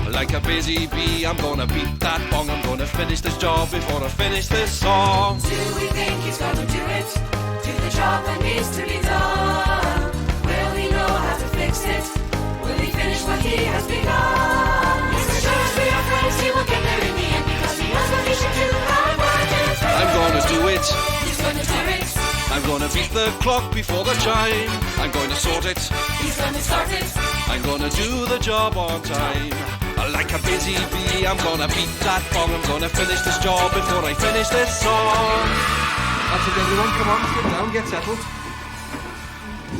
Like a busy bee, I'm gonna beat that bong. I'm gonna finish this job before I finish this song. Do we think he's gonna do it? Do the job that needs to be done? Will he know how to fix it? Will he finish what he has begun? Yes, sure as we are friends, he will get there in the end because he knows what he should do. I'm gonna do it. He's gonna do it. I'm gonna beat the clock before the chime. I'm going to sort it. He's gonna start it. I'm gonna do the job on time. Like a busy bee, I'm gonna beat that bong. I'm gonna finish this job before I finish this song. That's it, everyone. Come on, sit down, get settled.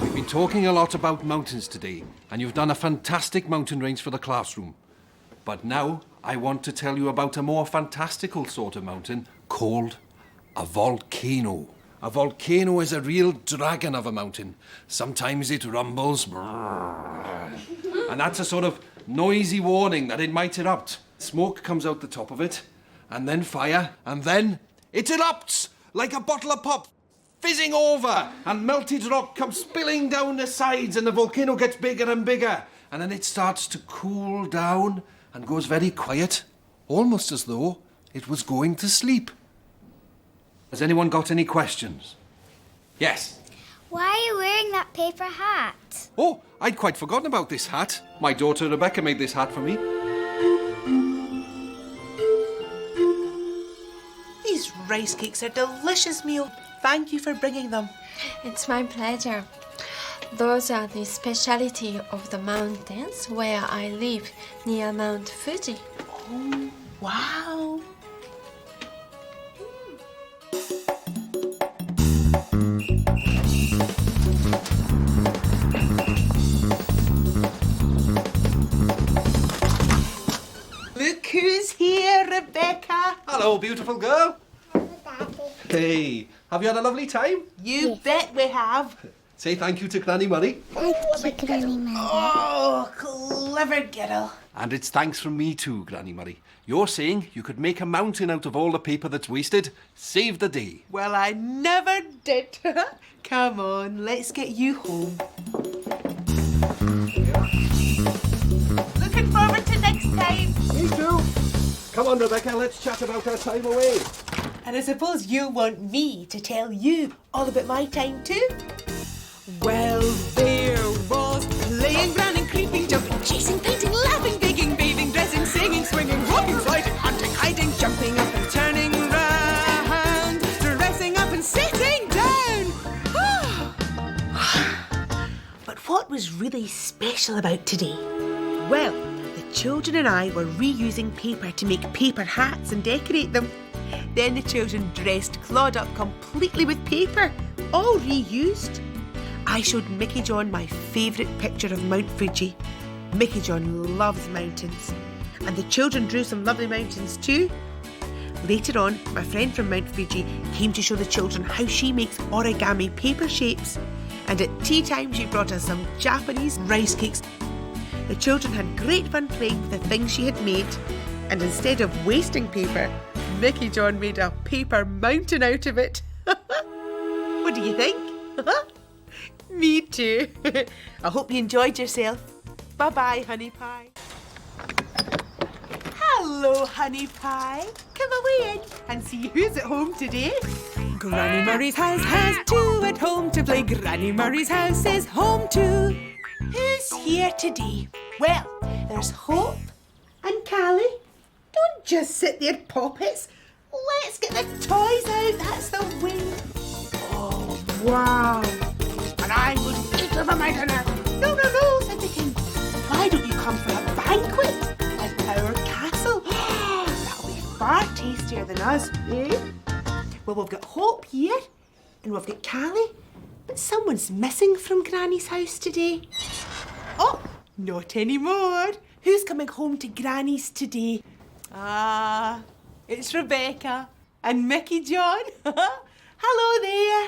We've been talking a lot about mountains today, and you've done a fantastic mountain range for the classroom. But now I want to tell you about a more fantastical sort of mountain called a volcano. A volcano is a real dragon of a mountain. Sometimes it rumbles, and that's a sort of noisy warning that it might erupt. Smoke comes out the top of it, and then fire, and then it erupts like a bottle of pop, fizzing over, and melted rock comes spilling down the sides, and the volcano gets bigger and bigger, and then it starts to cool down and goes very quiet, almost as though it was going to sleep. Has anyone got any questions? Yes? Why are you wearing that paper hat? Oh, I'd quite forgotten about this hat. My daughter Rebecca made this hat for me. These rice cakes are a delicious meal. Thank you for bringing them. It's my pleasure. Those are the speciality of the mountains where I live, near Mount Fuji. Oh, wow. Look who's here, Rebecca. Hello, beautiful girl. Daddy. Hey, have you had a lovely time? You bet we have. Say thank you to Granny Murray. Thank you, Granny Mother. Oh, clever girl. And it's thanks from me too, Granny Murray. You're saying you could make a mountain out of all the paper that's wasted. Save the day. Well, I never did. Come on, let's get you home. Looking forward to next time. Me too. Come on, Rebecca, let's chat about our time away. And I suppose you want me to tell you all about my time too? Well, there was playing, running, creeping, jumping, chasing, painting, laughing, digging, bathing, dressing, singing, swinging, walking, sliding, hunting, hiding, jumping up and turning round, dressing up and sitting down. But what was really special about today? Well, the children and I were reusing paper to make paper hats and decorate them. Then the children dressed Claude up completely with paper, all reused. I showed Mickey John my favourite picture of Mount Fuji. Mickey John loves mountains. And the children drew some lovely mountains too. Later on, my friend from Mount Fuji came to show the children how she makes origami paper shapes. And at tea time, she brought us some Japanese rice cakes. The children had great fun playing with the things she had made. And instead of wasting paper, Mickey John made a paper mountain out of it. What do you think? Me too. I hope you enjoyed yourself. Bye-bye, Honey Pie. Hello, Honey Pie. Come away in and see who's at home today. Granny Murray's house has two at home to play. Granny Murray's house is home too. Who's here today? Well, there's Hope and Callie. Don't just sit there, poppets. Let's get the toys out. That's the way. Oh, wow. And I would eat of my dinner. No, said the king. Why don't you come for a banquet at our castle? That'll be far tastier than us, eh? Well, we've got Hope here, and we've got Callie, but someone's missing from Granny's house today. Oh, not anymore. Who's coming home to Granny's today? Ah, it's Rebecca and Mickey John. Hello there.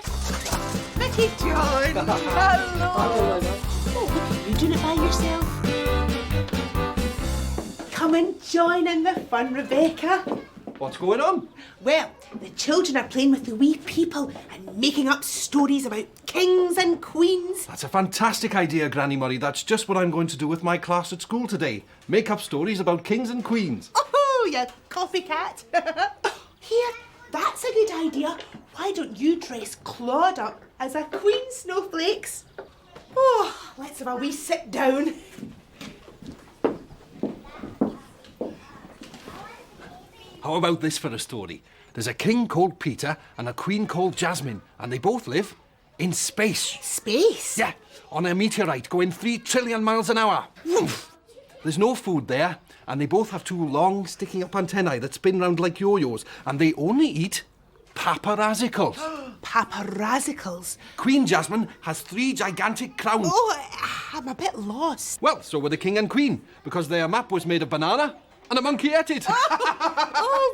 Mickey John. Hello. Oh, look at you doing it by yourself. Come and join in the fun, Rebecca. What's going on? Well, the children are playing with the wee people and making up stories about kings and queens. That's a fantastic idea, Granny Murray. That's just what I'm going to do with my class at school today. Make up stories about kings and queens. Oh, you copycat. Here, that's a good idea. Why don't you dress Claude up as a queen, Snowflakes? Oh, let's have a wee sit down. How about this for a story? There's a king called Peter and a queen called Jasmine, and they both live in space. Space? Yeah, on a meteorite going 3 trillion miles an hour. Woof. There's no food there, and they both have 2 long, sticking up antennae that spin round like yo-yos, and they only eat paparazicals. Paparazicals? Queen Jasmine has 3 gigantic crowns. Oh, I'm a bit lost. Well, so were the king and queen, because their map was made of banana, and a monkey ate it. Oh,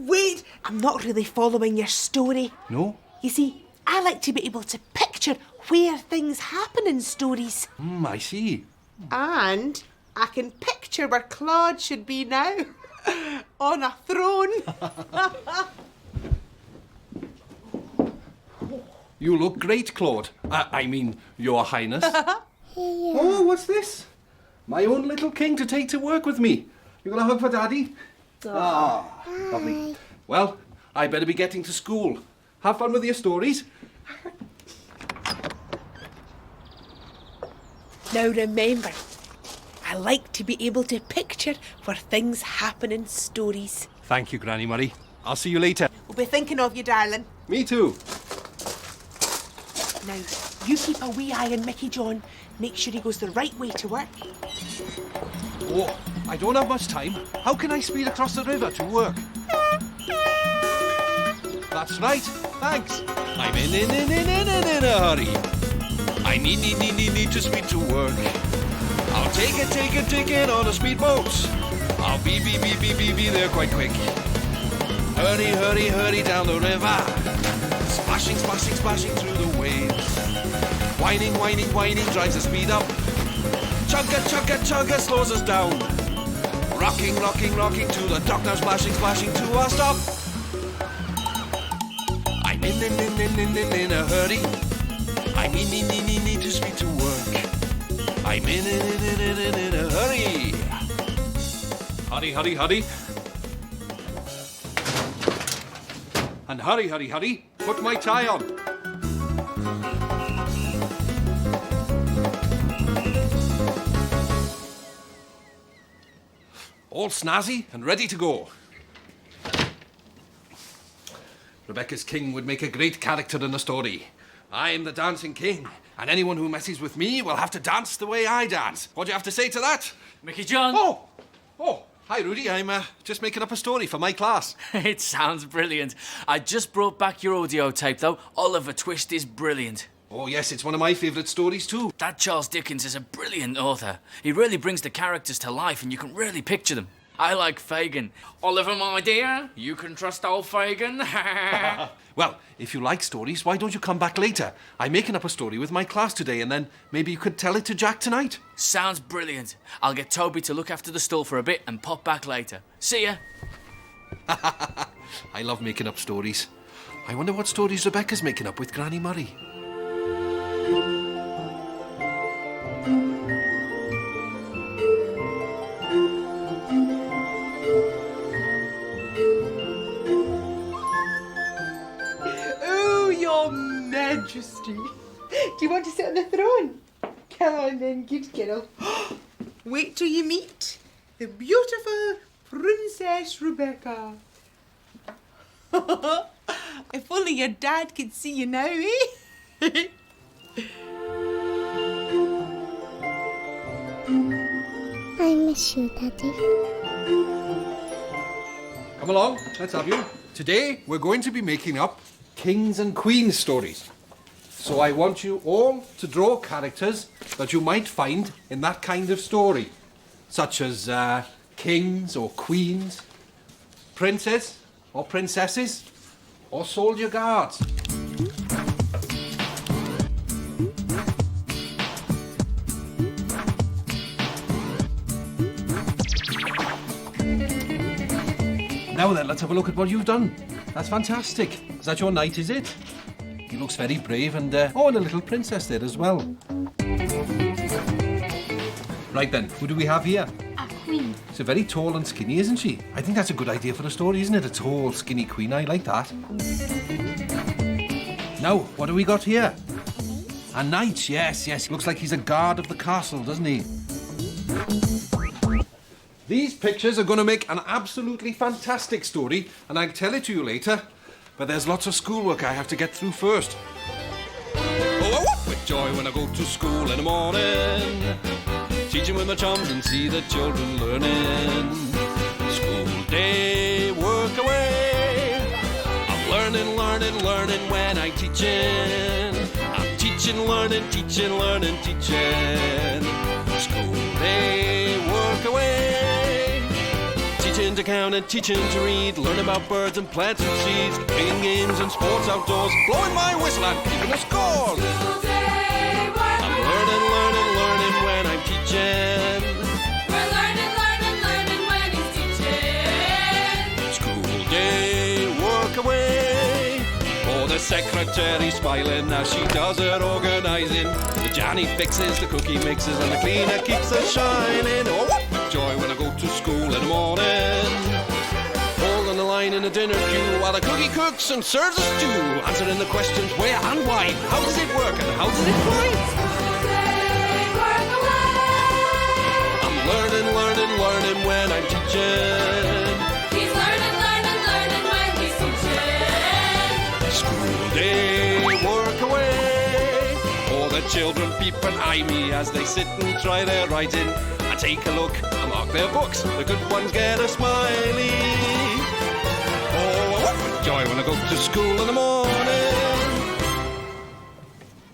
wait. I'm not really following your story. No? You see, I like to be able to picture where things happen in stories. I see. And I can picture where Claude should be now. On a throne. You look great, Claude. I mean, Your Highness. Oh, what's this? My own little king to take to work with me. You got a hug for Daddy? Ah, lovely. Well, I better be getting to school. Have fun with your stories. Now remember, I like to be able to picture where things happen in stories. Thank you, Granny Murray. I'll see you later. We'll be thinking of you, darling. Me too. Now, you keep a wee eye on Mickey John. Make sure he goes the right way to work. Oh, I don't have much time. How can I speed across the river to work? That's right. Thanks. I'm in a hurry. I need to speed to work. I'll take it on a speedboat. I'll be there quite quick. Hurry down the river. Splashing through the waves. Whining drives the speed up. Chugga slows us down. Rocking to the dock now, splashing to a stop. I'm in a hurry. I need to speed to work. I'm in a hurry. Hurry. And hurry, hurry, hurry. Put my tie on. All snazzy and ready to go. Rebecca's king would make a great character in a story. I'm the dancing king, and anyone who messes with me will have to dance the way I dance. What do you have to say to that? Mickey John. Oh, hi, Rudy. I'm just making up a story for my class. It sounds brilliant. I just brought back your audio tape, though. Oliver Twist is brilliant. Oh, yes, it's one of my favourite stories, too. That Charles Dickens is a brilliant author. He really brings the characters to life, and you can really picture them. I like Fagin. Oliver, my dear, you can trust old Fagin. Well, if you like stories, why don't you come back later? I'm making up a story with my class today, and then maybe you could tell it to Jack tonight. Sounds brilliant. I'll get Toby to look after the stall for a bit and pop back later. See ya. I love making up stories. I wonder what stories Rebecca's making up with Granny Murray. Oh, Your Majesty. Do you want to sit on the throne? Come on then, good girl. Wait till you meet the beautiful Princess Rebecca. If only your dad could see you now, eh? I miss you, Daddy. Come along, let's have you. Today, we're going to be making up kings and queens stories. So I want you all to draw characters that you might find in that kind of story, such as kings or queens, princes or princesses, or soldier guards. Now then, let's have a look at what you've done. That's fantastic. Is that your knight, is it? He looks very brave and and a little princess there as well. Right then, who do we have here? A queen. She's very tall and skinny, isn't she? I think that's a good idea for a story, isn't it? A tall, skinny queen. I like that. Now, what do we got here? A knight, yes. Looks like he's a guard of the castle, doesn't he? These pictures are going to make an absolutely fantastic story, and I'll tell it to you later. But there's lots of schoolwork I have to get through first. Oh, I walk with joy when I go to school in the morning, teaching with my chums and see the children learning. School day, work away. I'm learning when I'm teaching. I'm teaching, learning, teaching. School day, work away. Teaching to count and teaching to read, learn about birds and plants and seeds, playing games and sports outdoors, blowing my whistle and keeping the score. School day, work I'm away. learning when I'm teaching. We're learning when he's teaching. School day, work away. Oh, the secretary smiling as she does her organising. The Johnny fixes, the cookie mixes, and the cleaner keeps us shining. Oh, what with joy when I go to school in the morning. Holding the line in the dinner queue while the cookie cooks and serves the stew. Answering the questions where and why. How does it work and how does it fly? School day, work away. I'm learning when I'm teaching. He's learning when he's teaching. School day, work away. Oh, the children peep and eye me as they sit and try their writing. I take a look, I mark their books. The good ones get a smiley. Oh, I walk with joy when I go to school in the morning.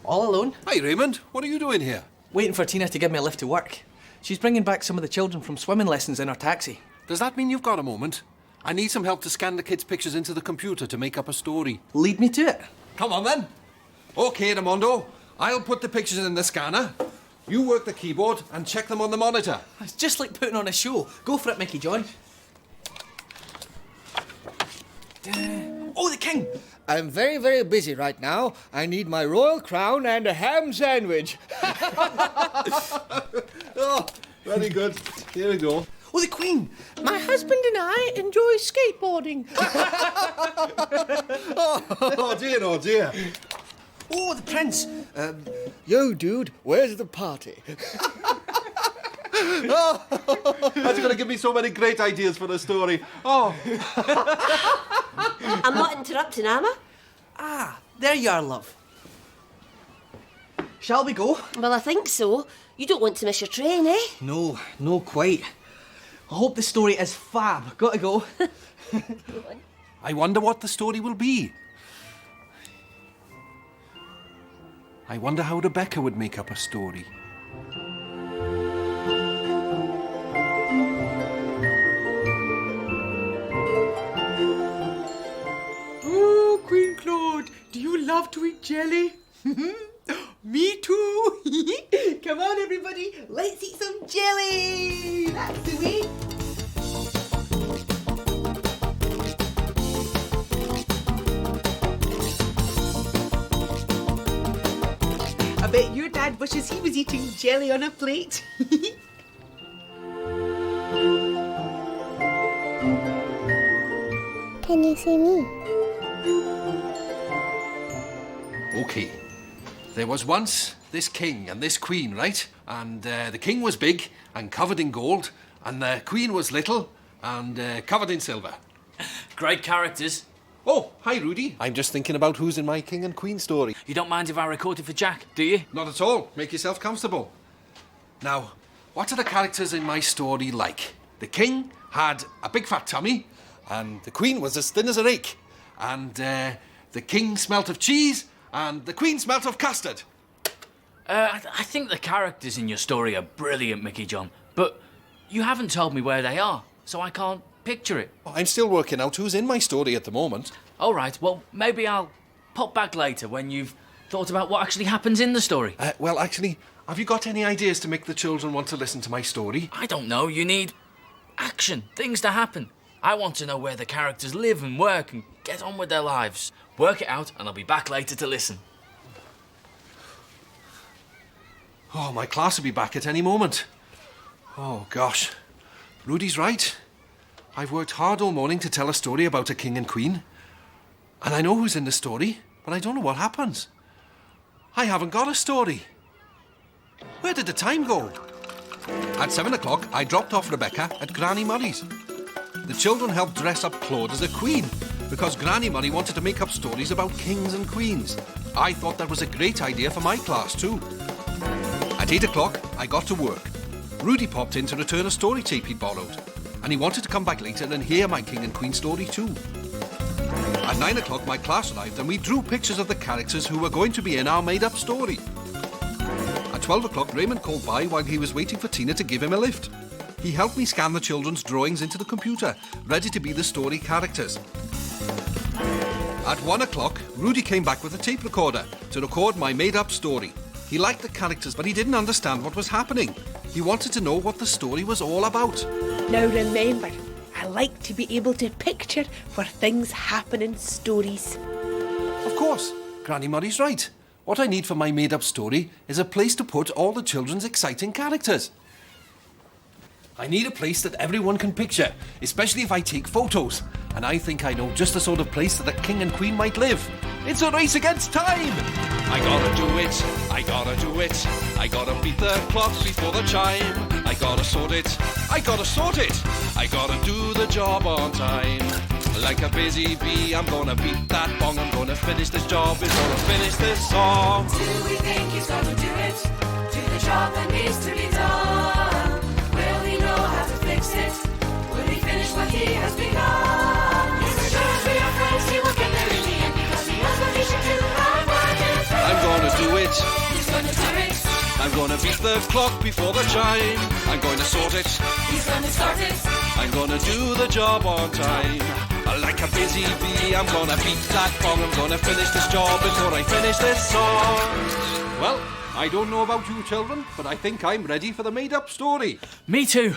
All alone? Hi, Raymond. What are you doing here? Waiting for Tina to give me a lift to work. She's bringing back some of the children from swimming lessons in her taxi. Does that mean you've got a moment? I need some help to scan the kids' pictures into the computer to make up a story. Lead me to it. Come on, then. OK, Ramondo. I'll put the pictures in the scanner. You work the keyboard and check them on the monitor. It's just like putting on a show. Go for it, Mickey John. Oh, the king! I'm very, very busy right now. I need my royal crown and a ham sandwich. Oh, Very good. Here we go. Oh, the Queen! My husband and I enjoy skateboarding. Oh dear, oh dear. Oh, the Prince! Yo, dude, where's the party? That's going to give me so many great ideas for the story. Oh, I'm not interrupting, am I? Ah, there you are, love. Shall we go? Well, I think so. You don't want to miss your train, eh? No, no, quite. I hope the story is fab. Gotta go. I wonder what the story will be. I wonder how Rebecca would make up a story. Oh, Queen Claude, do you love to eat jelly? Me too. Come on, everybody, let's eat some jelly. That's the way. I bet your dad wishes he was eating jelly on a plate. Can you see me? Okay. There was once this king and this queen, right? And the king was big and covered in gold, and the queen was little and covered in silver. Great characters. Oh, hi, Rudy. I'm just thinking about who's in my king and queen story. You don't mind if I record it for Jack, do you? Not at all. Make yourself comfortable. Now, what are the characters in my story like? The king had a big fat tummy, and the queen was as thin as a rake. And the king smelt of cheese, and the queen smelt of custard. I think the characters in your story are brilliant, Mickey John, but you haven't told me where they are, so I can't picture it. I'm still working out who's in my story at the moment. All right, well, maybe I'll pop back later when you've thought about what actually happens in the story. Well, actually, have you got any ideas to make the children want to listen to my story? I don't know, you need action, things to happen. I want to know where the characters live and work and get on with their lives. Work it out and I'll be back later to listen. Oh, my class will be back at any moment. Oh, gosh. Rudy's right. I've worked hard all morning to tell a story about a king and queen. And I know who's in the story, but I don't know what happens. I haven't got a story. Where did the time go? At 7 o'clock, I dropped off Rebecca at Granny Murray's. The children helped dress up Claude as a queen because Granny Murray wanted to make up stories about kings and queens. I thought that was a great idea for my class too. At 8 o'clock, I got to work. Rudy popped in to return a story tape he'd borrowed, and he wanted to come back later and hear my king and queen story too. At 9 o'clock, my class arrived and we drew pictures of the characters who were going to be in our made-up story. At 12 o'clock, Raymond called by while he was waiting for Tina to give him a lift. He helped me scan the children's drawings into the computer, ready to be the story characters. At 1 o'clock, Rudy came back with a tape recorder to record my made-up story. He liked the characters, but he didn't understand what was happening. He wanted to know what the story was all about. Now remember, I like to be able to picture where things happen in stories. Of course, Granny Murray's right. What I need for my made-up story is a place to put all the children's exciting characters. I need a place that everyone can picture, especially if I take photos. And I think I know just the sort of place that the king and queen might live. It's a race against time! I gotta do it, I gotta do it. I gotta beat the clock before the chime. I gotta sort it, I gotta sort it. I gotta do the job on time. Like a busy bee, I'm gonna beat that bong. I'm gonna finish this job before I finish this song. Do we think he's gonna do it? Do the job that needs to be done? Will he know how to fix it? Will he finish what he has begun? Yes, as sure as we are friends, he will get there in the end because he knows what he should do. I'm gonna do it. He's gonna do it. I'm gonna beat the clock before the chime. I'm going to sort it. He's gonna start it. I'm gonna do the job on time. Like a busy bee, I'm gonna beat that bong. I'm gonna finish this job before I finish this song. Well, I don't know about you children, but I think I'm ready for the made-up story. Me too.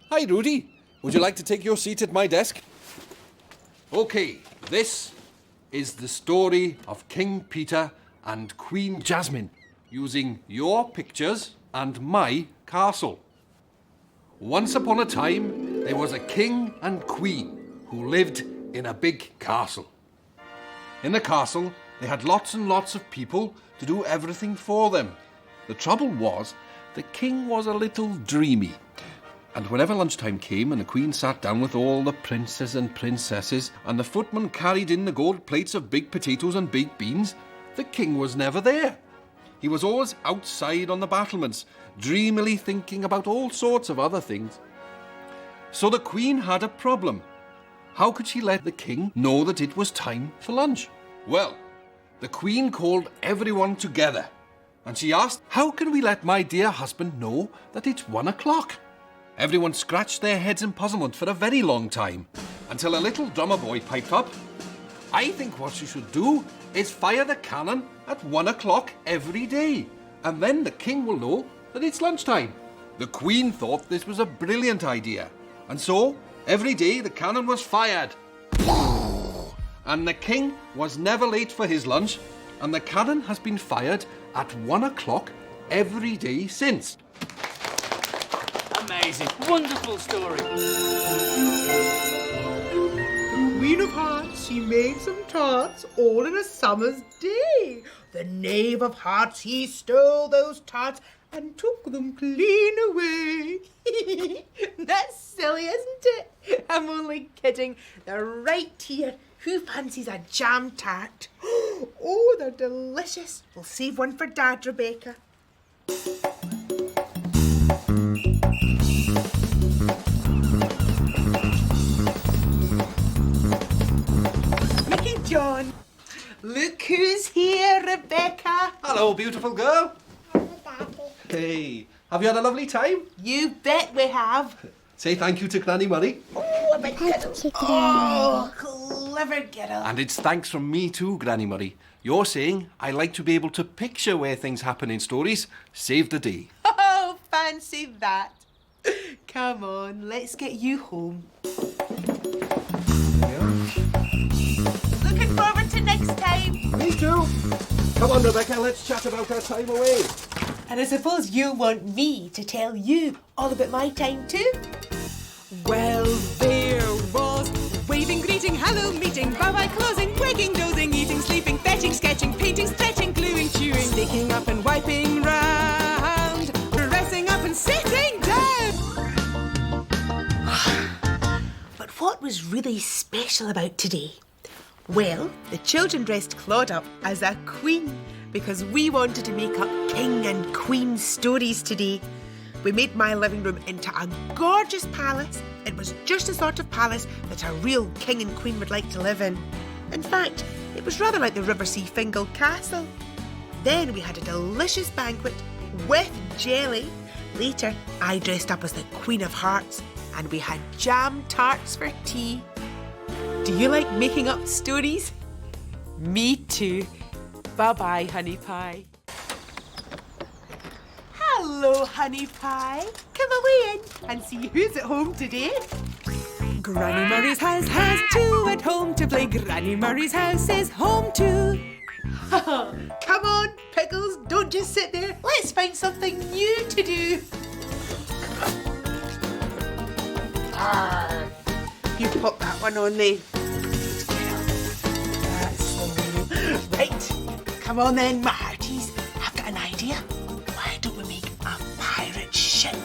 Hi, Rudy. Would you like to take your seat at my desk? Okay, this is the story of King Peter and Queen Jasmine, using your pictures and my castle. Once upon a time, there was a king and queen who lived in a big castle. In the castle, they had lots and lots of people to do everything for them. The trouble was, the king was a little dreamy. And whenever lunchtime came and the queen sat down with all the princes and princesses and the footman carried in the gold plates of big potatoes and baked beans, the king was never there. He was always outside on the battlements, dreamily thinking about all sorts of other things. So the queen had a problem. How could she let the king know that it was time for lunch? Well, the queen called everyone together and she asked, how can we let my dear husband know that it's 1 o'clock? Everyone scratched their heads in puzzlement for a very long time, until a little drummer boy piped up. I think what you should do is fire the cannon at 1 o'clock every day, and then the king will know that it's lunchtime. The queen thought this was a brilliant idea, and so every day the cannon was fired. And the king was never late for his lunch, and the cannon has been fired at 1 o'clock every day since. Amazing. Wonderful story. The Queen of Hearts, she made some tarts all in a summer's day. The Knave of Hearts, he stole those tarts and took them clean away. That's silly, isn't it? I'm only kidding. They're right here. Who fancies a jam tart? Oh, they're delicious. We'll save one for Dad, Rebecca. Mickey John, look who's here, Rebecca. Hello, beautiful girl. Hey, have you had a lovely time? You bet we have. Say thank you to Granny Murray. Oh, a big kettle. Oh, clever kettle. And it's thanks from me too, Granny Murray. You're saying I like to be able to picture where things happen in stories. Save the day. Oh, fancy that. Come on, let's get you home. Looking forward to next time. Me too. Come on, Rebecca, let's chat about our time away. And I suppose you want me to tell you all about my time too? Well, there was waving, greeting, hello, meeting, bye-bye, closing, waking, dozing, eating, sleeping, fetching, sketching, painting, stretching, gluing, chewing, sticking up and wiping round, dressing up and sitting down. But what was really special about today? Well, the children dressed Claude up as a queen because we wanted to make up king and queen stories today. We made my living room into a gorgeous palace. It was just the sort of palace that a real king and queen would like to live in. In fact, it was rather like the Riverseafingal castle. Then we had a delicious banquet with jelly. Later, I dressed up as the Queen of Hearts and we had jam tarts for tea. Do you like making up stories? Me too. Bye-bye, Honey Pie. Hello, Honey Pie. Come away in and see who's at home today. Granny Murray's house has two at home to play. Granny Murray's house is home too. Come on, Pickles, don't just sit there. Let's find something new to do. You pop that one on there. That's the one. Right, come on then, my hearties. I've got an idea. Why don't we make a pirate ship?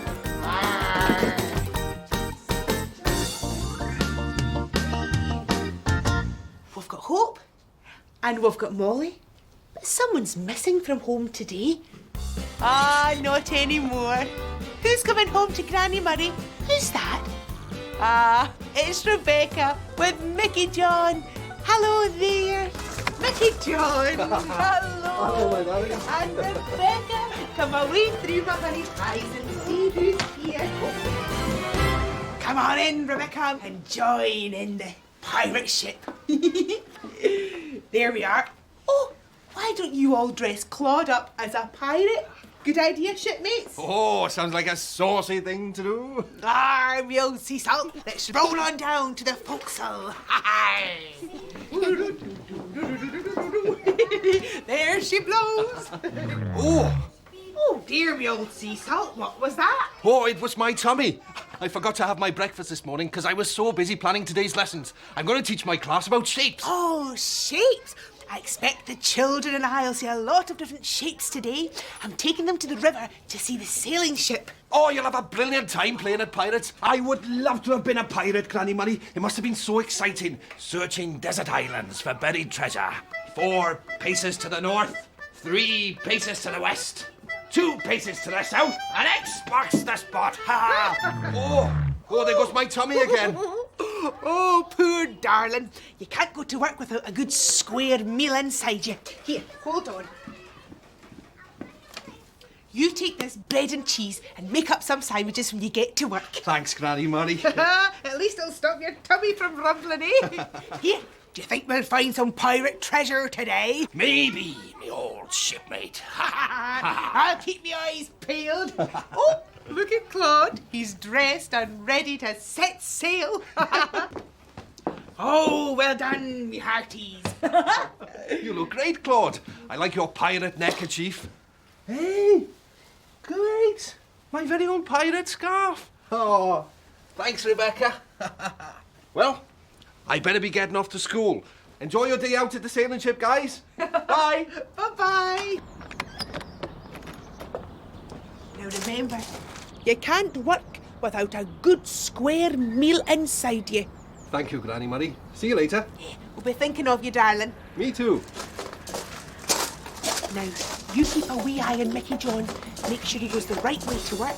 We've got Hope and we've got Molly. But someone's missing from home today. Not anymore. Who's coming home to Granny Murray? Who's that? It's Rebecca with Mickey John. Hello there. Mickey John. Hello. Hello, my darling. And Rebecca. Come away through my honey pies and see who's here. Come on in, Rebecca, and join in the pirate ship. There we are. Oh, why don't you all dress Claude up as a pirate? Good idea, shipmates? Oh, sounds like a saucy thing to do. We'll see salt. Let's roll on down to the forecastle. There she blows. Oh, dear me, old sea salt, what was that? Oh, it was my tummy. I forgot to have my breakfast this morning because I was so busy planning today's lessons. I'm going to teach my class about shapes. Oh, shapes. I expect the children and I'll see a lot of different shapes today. I'm taking them to the river to see the sailing ship. Oh, you'll have a brilliant time playing at pirates. I would love to have been a pirate, Granny Murray. It must have been so exciting, searching desert islands for buried treasure. 4 paces to the north, 3 paces to the west, 2 paces to the south, and X marks the spot. Ha ha! Oh, there goes my tummy again. Oh, poor darling. You can't go to work without a good square meal inside you. Here, hold on. You take this bread and cheese and make up some sandwiches when you get to work. Thanks, Granny Murray. At least it'll stop your tummy from rumbling, eh? Here, do you think we'll find some pirate treasure today? Maybe, me old shipmate. I'll keep my eyes peeled. Oh, look at Claude. He's dressed and ready to set sail. Oh, well done, me hearties. You look great, Claude. I like your pirate neckerchief. Hey, great. My very own pirate scarf. Oh, thanks, Rebecca. Well, I better be getting off to school. Enjoy your day out at the sailing ship, guys. Bye. Bye-bye. Now remember, you can't work without a good square meal inside you. Thank you, Granny Murray. See you later. We'll be thinking of you, darling. Me too. Now, you keep a wee eye on Mickey John. Make sure he goes the right way to work.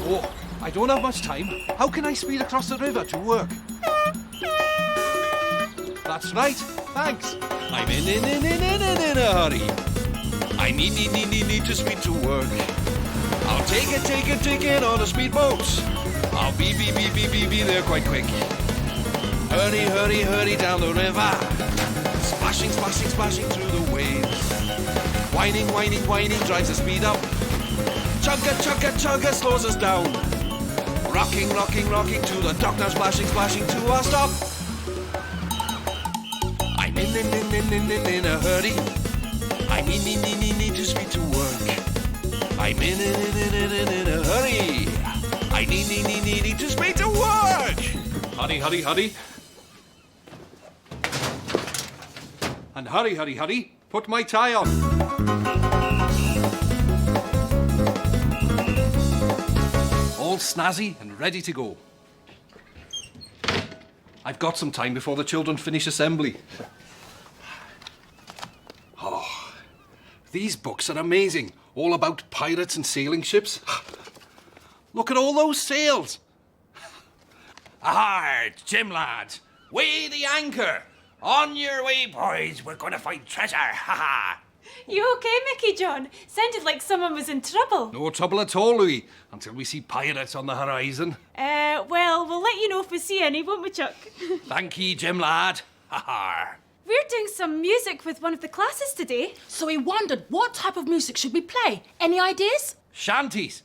Oh, I don't have much time. How can I speed across the river to work? That's right. Thanks. I'm in a hurry. I need to speed to work. I'll take it on a speedboat. I'll be there quite quick. Hurry down the river. Splashing through the waves. Whining drives the speed up. Chugga slows us down. Rocking to the dock now, splashing to our stop. I'm in a hurry. I need to speed to work. I'm in a hurry. I need to speed to work. Hurry. And hurry, put my tie on. All snazzy and ready to go. I've got some time before the children finish assembly. Oh, these books are amazing. All about pirates and sailing ships. Look at all those sails. Ahard, Jim lad, weigh the anchor. On your way, boys. We're going to find treasure. Ha ha. You okay, Mickey John? Sounded like someone was in trouble. No trouble at all, Louis, until we see pirates on the horizon. Well, we'll let you know if we see any, won't we, Chuck? Thank ye, Jim lad. Ha ha. We're doing some music with one of the classes today. So we wondered, what type of music should we play? Any ideas? Shanties.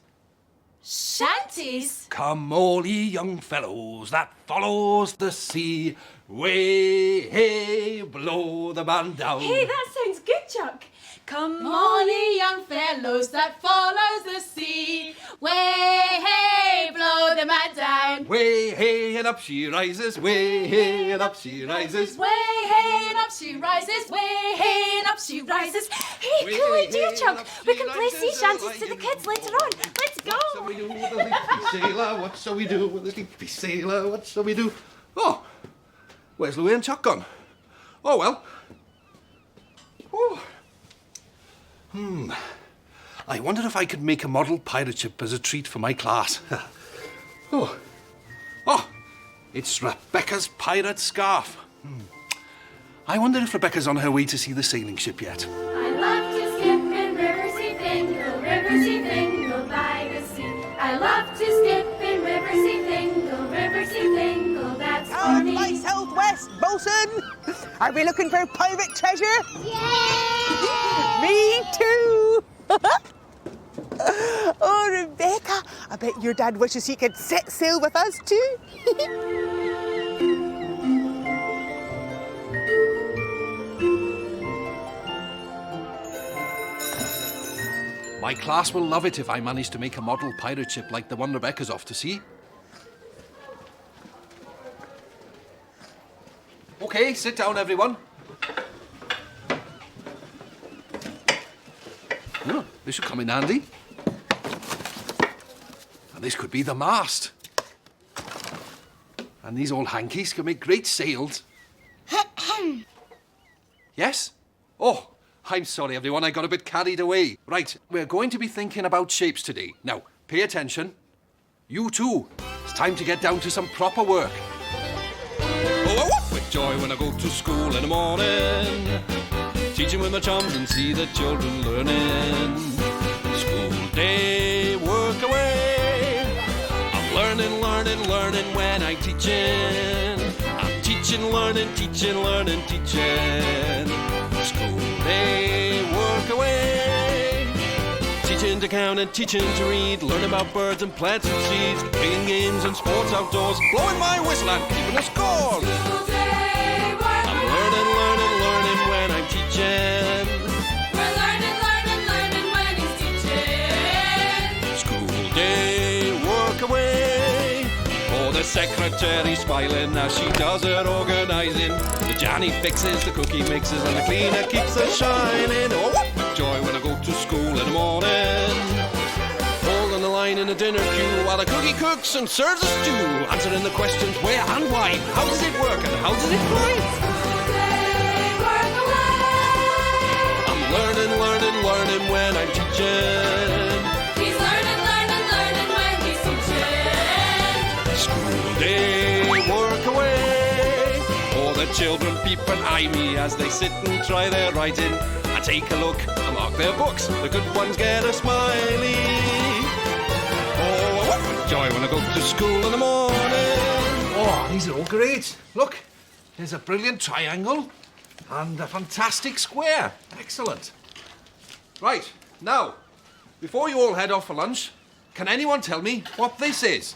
Shanties? Come all ye young fellows that follows the sea. Way, hey, blow the man down. Hey, that sounds good, Chuck. Come on, ye young fellows that follows the sea. Way, hey, blow the man down. Way, hey, and up she rises. Way, hey, and up she rises. Way, hey, and up she rises. Way, hey, and up she rises. Hey, cool idea, Chuck. We can play sea shanties to the kids later on. Let's go. What shall we do with the sleepy sailor? What shall we do with the sleepy sailor? What shall we do? Oh, where's Louis and Chuck gone? Oh, well. Oh. I wonder if I could make a model pirate ship as a treat for my class. Oh, it's Rebecca's pirate scarf. I wonder if Rebecca's on her way to see the sailing ship yet. I love to skip in Riverseafingal by the sea. I love to skip in Riverseafingal, that's for me. By southwest, bosun. Are we looking for pirate treasure? Yeah! Me too. Oh, Rebecca, I bet your dad wishes he could set sail with us too. My class will love it if I manage to make a model pirate ship like the one Rebecca's off to see. Okay, sit down, everyone. Oh, this should come in handy. And this could be the mast. And these old hankies can make great sails. Yes? Oh, I'm sorry, everyone. I got a bit carried away. Right, we're going to be thinking about shapes today. Now, pay attention. You too. It's time to get down to some proper work. Oh, I walk with joy when I go to school in the morning. Teaching with my chums and see the children learning. School day, work away. I'm learning, learning, learning when I'm teaching. I'm teaching, learning, teaching, learning, teaching. School day, work away. Teaching to count and teaching to read. Learn about birds and plants and seeds. Playing games and sports outdoors. Blowing my whistle and keeping the score. School day, work I'm learning, learning, learning when I'm teaching. We're learning, learning, learning when he's teaching. School day, work away. Oh, the secretary smiling as she does her organising. The Johnny fixes, the cookie mixes, and the cleaner keeps us shining. Oh, what joy when I go to school in the morning. Holding the line in the dinner queue while the cookie cooks and serves the stew. Answering the questions where and why. How does it work and how does it fly? School day, work away. I'm learning, learning, learning when I'm teaching. He's learning, learning, learning when he's teaching. School day, work away. Oh, the children peep and eye me as they sit and try their writing. I take a look and mark their books. The good ones get a smiley. Oh, what joy when I go to school in the morning. Oh, these are all great. Look, there's a brilliant triangle and a fantastic square. Excellent. Right, now, before you all head off for lunch, can anyone tell me what this is?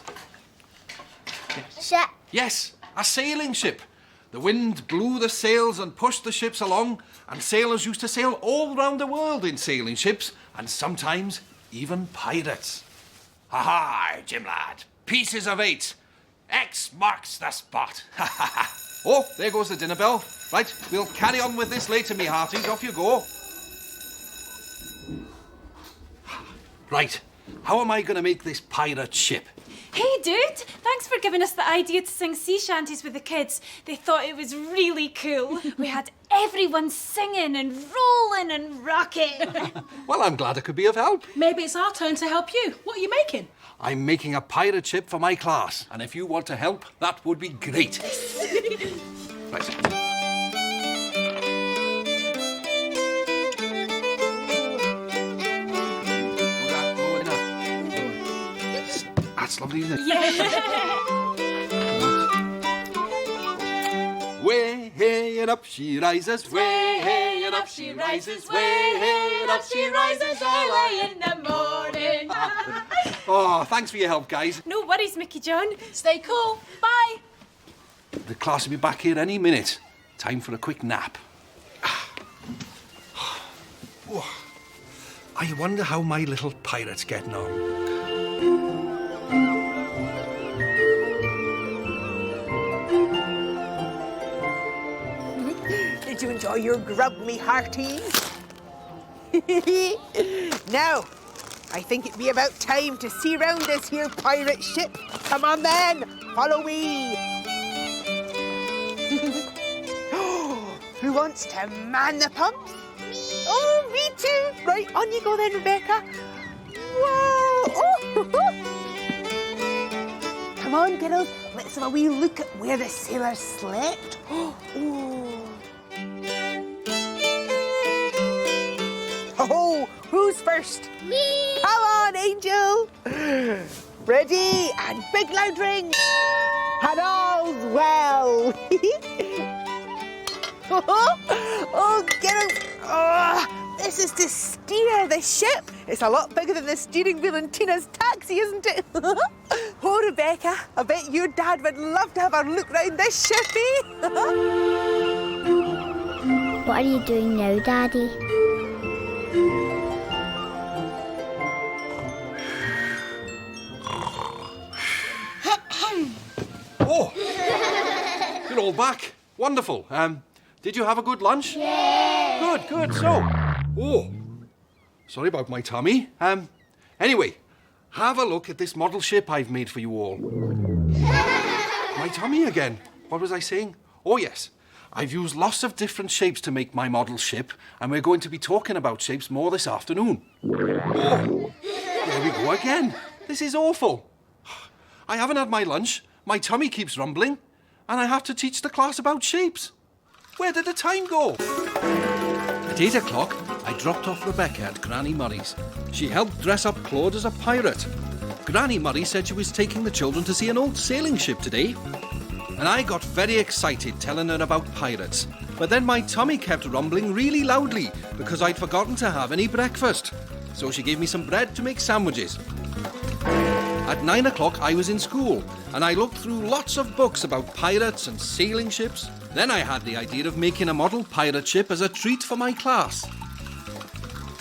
Ship. Yes, a sailing ship. The wind blew the sails and pushed the ships along, and sailors used to sail all round the world in sailing ships, and sometimes even pirates. Ha ha, Jim lad. Pieces of 8. X marks the spot. Ha ha ha. Oh, there goes the dinner bell. Right, we'll carry on with this later, me hearties. Off you go. Right, how am I going to make this pirate ship? Hey, dude! Thanks for giving us the idea to sing sea shanties with the kids. They thought it was really cool. We had everyone singing and rolling and rocking. Well, I'm glad I could be of help. Maybe it's our turn to help you. What are you making? I'm making a pirate ship for my class, and if you want to help, that would be great. Right. That's lovely, isn't it? Yeah. Way, hey, and up she rises. Way, hey, and up she rises. Way, hey, and up she rises. Early in the morning. Oh, thanks for your help, guys. No worries, Mickey John. Stay cool. Bye. The class will be back here any minute. Time for a quick nap. I wonder how my little pirate's getting on. Did you enjoy your grub, me hearties? Now, I think it'd be about time to see round this here pirate ship. Come on then, follow me. Who wants to man the pumps? Oh, me too. Right, on you go then, Rebecca. Whoa! Oh. Come on, girls. Let's have a wee look at where the sailors slept. Oh, who's first? Me. Come on, Angel. Ready, and big loud ring. And all's well. Oh, get out. Oh, this is to steer the ship. It's a lot bigger than the steering wheel in Tina's taxi, isn't it? Oh, Rebecca, I bet your dad would love to have a look round this ship, eh? What are you doing now, Daddy? all back. Wonderful. Did you have a good lunch? Yeah. Good. So, sorry about my tummy. Anyway, have a look at this model ship I've made for you all. My tummy again. What was I saying? Oh, yes. I've used lots of different shapes to make my model ship, and we're going to be talking about shapes more this afternoon. Oh, there we go again. This is awful. I haven't had my lunch, my tummy keeps rumbling, and I have to teach the class about shapes. Where did the time go? At 8 o'clock, I dropped off Rebecca at Granny Murray's. She helped dress up Claude as a pirate. Granny Murray said she was taking the children to see an old sailing ship today. And I got very excited telling her about pirates. But then my tummy kept rumbling really loudly because I'd forgotten to have any breakfast. So she gave me some bread to make sandwiches. At 9 o'clock, I was in school, and I looked through lots of books about pirates and sailing ships. Then I had the idea of making a model pirate ship as a treat for my class.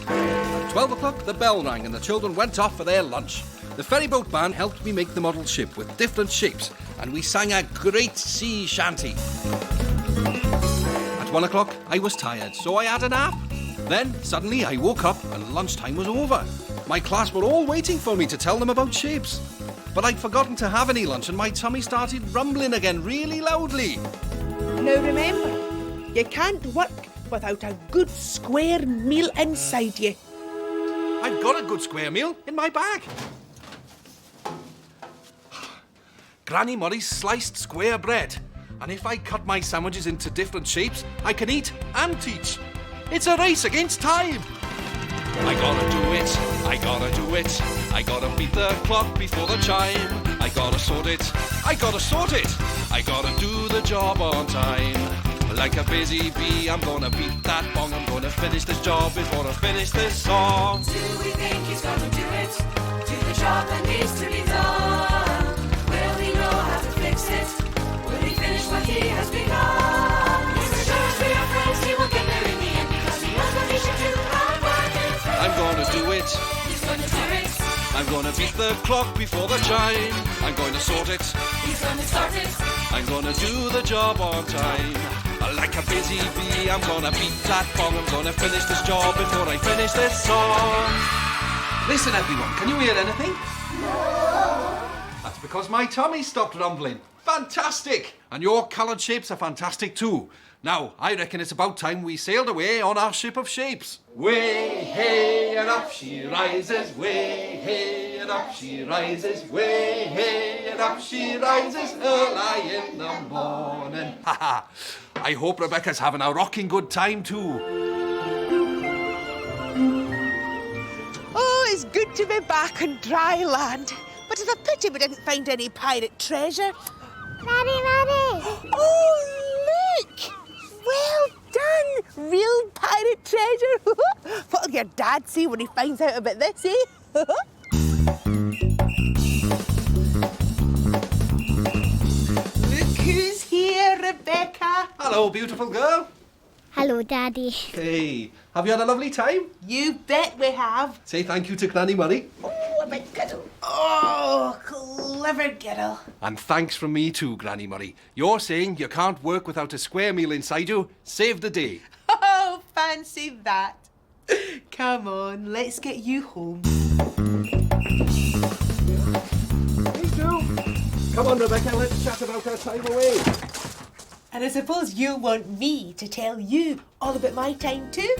At 12 o'clock, the bell rang and the children went off for their lunch. The ferryboat band helped me make the model ship with different shapes, and we sang a great sea shanty. At 1 o'clock, I was tired, so I had a nap. Then, suddenly, I woke up and lunchtime was over. My class were all waiting for me to tell them about shapes. But I'd forgotten to have any lunch and my tummy started rumbling again really loudly. Now remember, you can't work without a good square meal inside you. I've got a good square meal in my bag. Granny Murray's sliced square bread. And if I cut my sandwiches into different shapes, I can eat and teach. It's a race against time. I gotta do it, I gotta beat the clock before the chime. I gotta sort it, I gotta do the job on time. Like a busy bee, I'm gonna beat that bong. I'm gonna finish this job before I finish this song. Do we think he's gonna do it? Do the job that needs to be done? Will he know how to fix it? Will he finish what he has begun? As sure as we are friends, he will get there in the end because he knows what he should do. I'm gonna do it. He's gonna do it. I'm gonna beat the clock before the chime. I'm going to sort it. He's gonna start it. I'm gonna do the job on time. Like a busy bee, I'm gonna beat that bong. I'm gonna finish this job before I finish this song. Listen, everyone, can you hear anything? No. That's because my tummy stopped rumbling. Fantastic! And your coloured shapes are fantastic too. Now, I reckon it's about time we sailed away on our ship of shapes. Way, hey, and up she rises. Way, hey, and up she rises. Way, hey, and up she rises early in the morning. Haha! I hope Rebecca's having a rocking good time too. Oh, it's good to be back on dry land. But it's a pity we didn't find any pirate treasure. Daddy! Oh, look! Well done! Real pirate treasure! What'll your dad say when he finds out about this, eh? Look who's here, Rebecca. Hello, beautiful girl. Hello, Daddy. Hey, have you had a lovely time? You bet we have. Say thank you to Granny Murray. Oh, my giddle. Oh, clever giddle. And thanks from me too, Granny Murray. You're saying you can't work without a square meal inside you? Saved the day. Oh, fancy that. Come on, let's get you home. Me too. Come on, Rebecca, let's chat about our time away. And I suppose you want me to tell you all about my time too?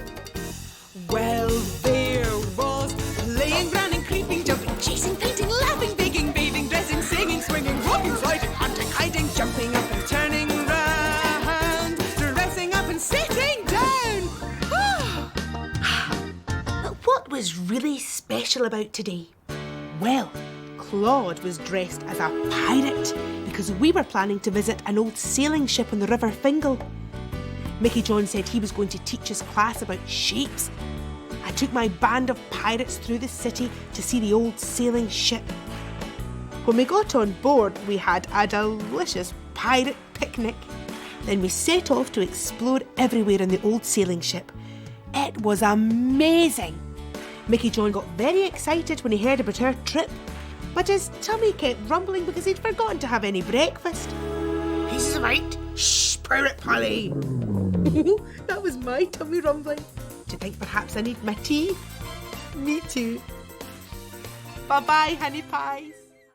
Well, there was playing, running, creeping, jumping, chasing, painting, laughing, baking, bathing, dressing, singing, swinging, walking, sliding, hunting, hiding, jumping up and turning round, dressing up and sitting down. But what was really special about today? Well, Claude was dressed as a pirate because we were planning to visit an old sailing ship on the Riverseafingal. Mickey John said he was going to teach his class about shapes. I took my band of pirates through the city to see the old sailing ship. When we got on board, we had a delicious pirate picnic. Then we set off to explore everywhere in the old sailing ship. It was amazing. Mickey John got very excited when he heard about our trip, but his tummy kept rumbling because he'd forgotten to have any breakfast. He's right. Shh, Pirate Polly. That was my tummy rumbling. Do you think perhaps I need my tea? Me too. Bye-bye, honey pies.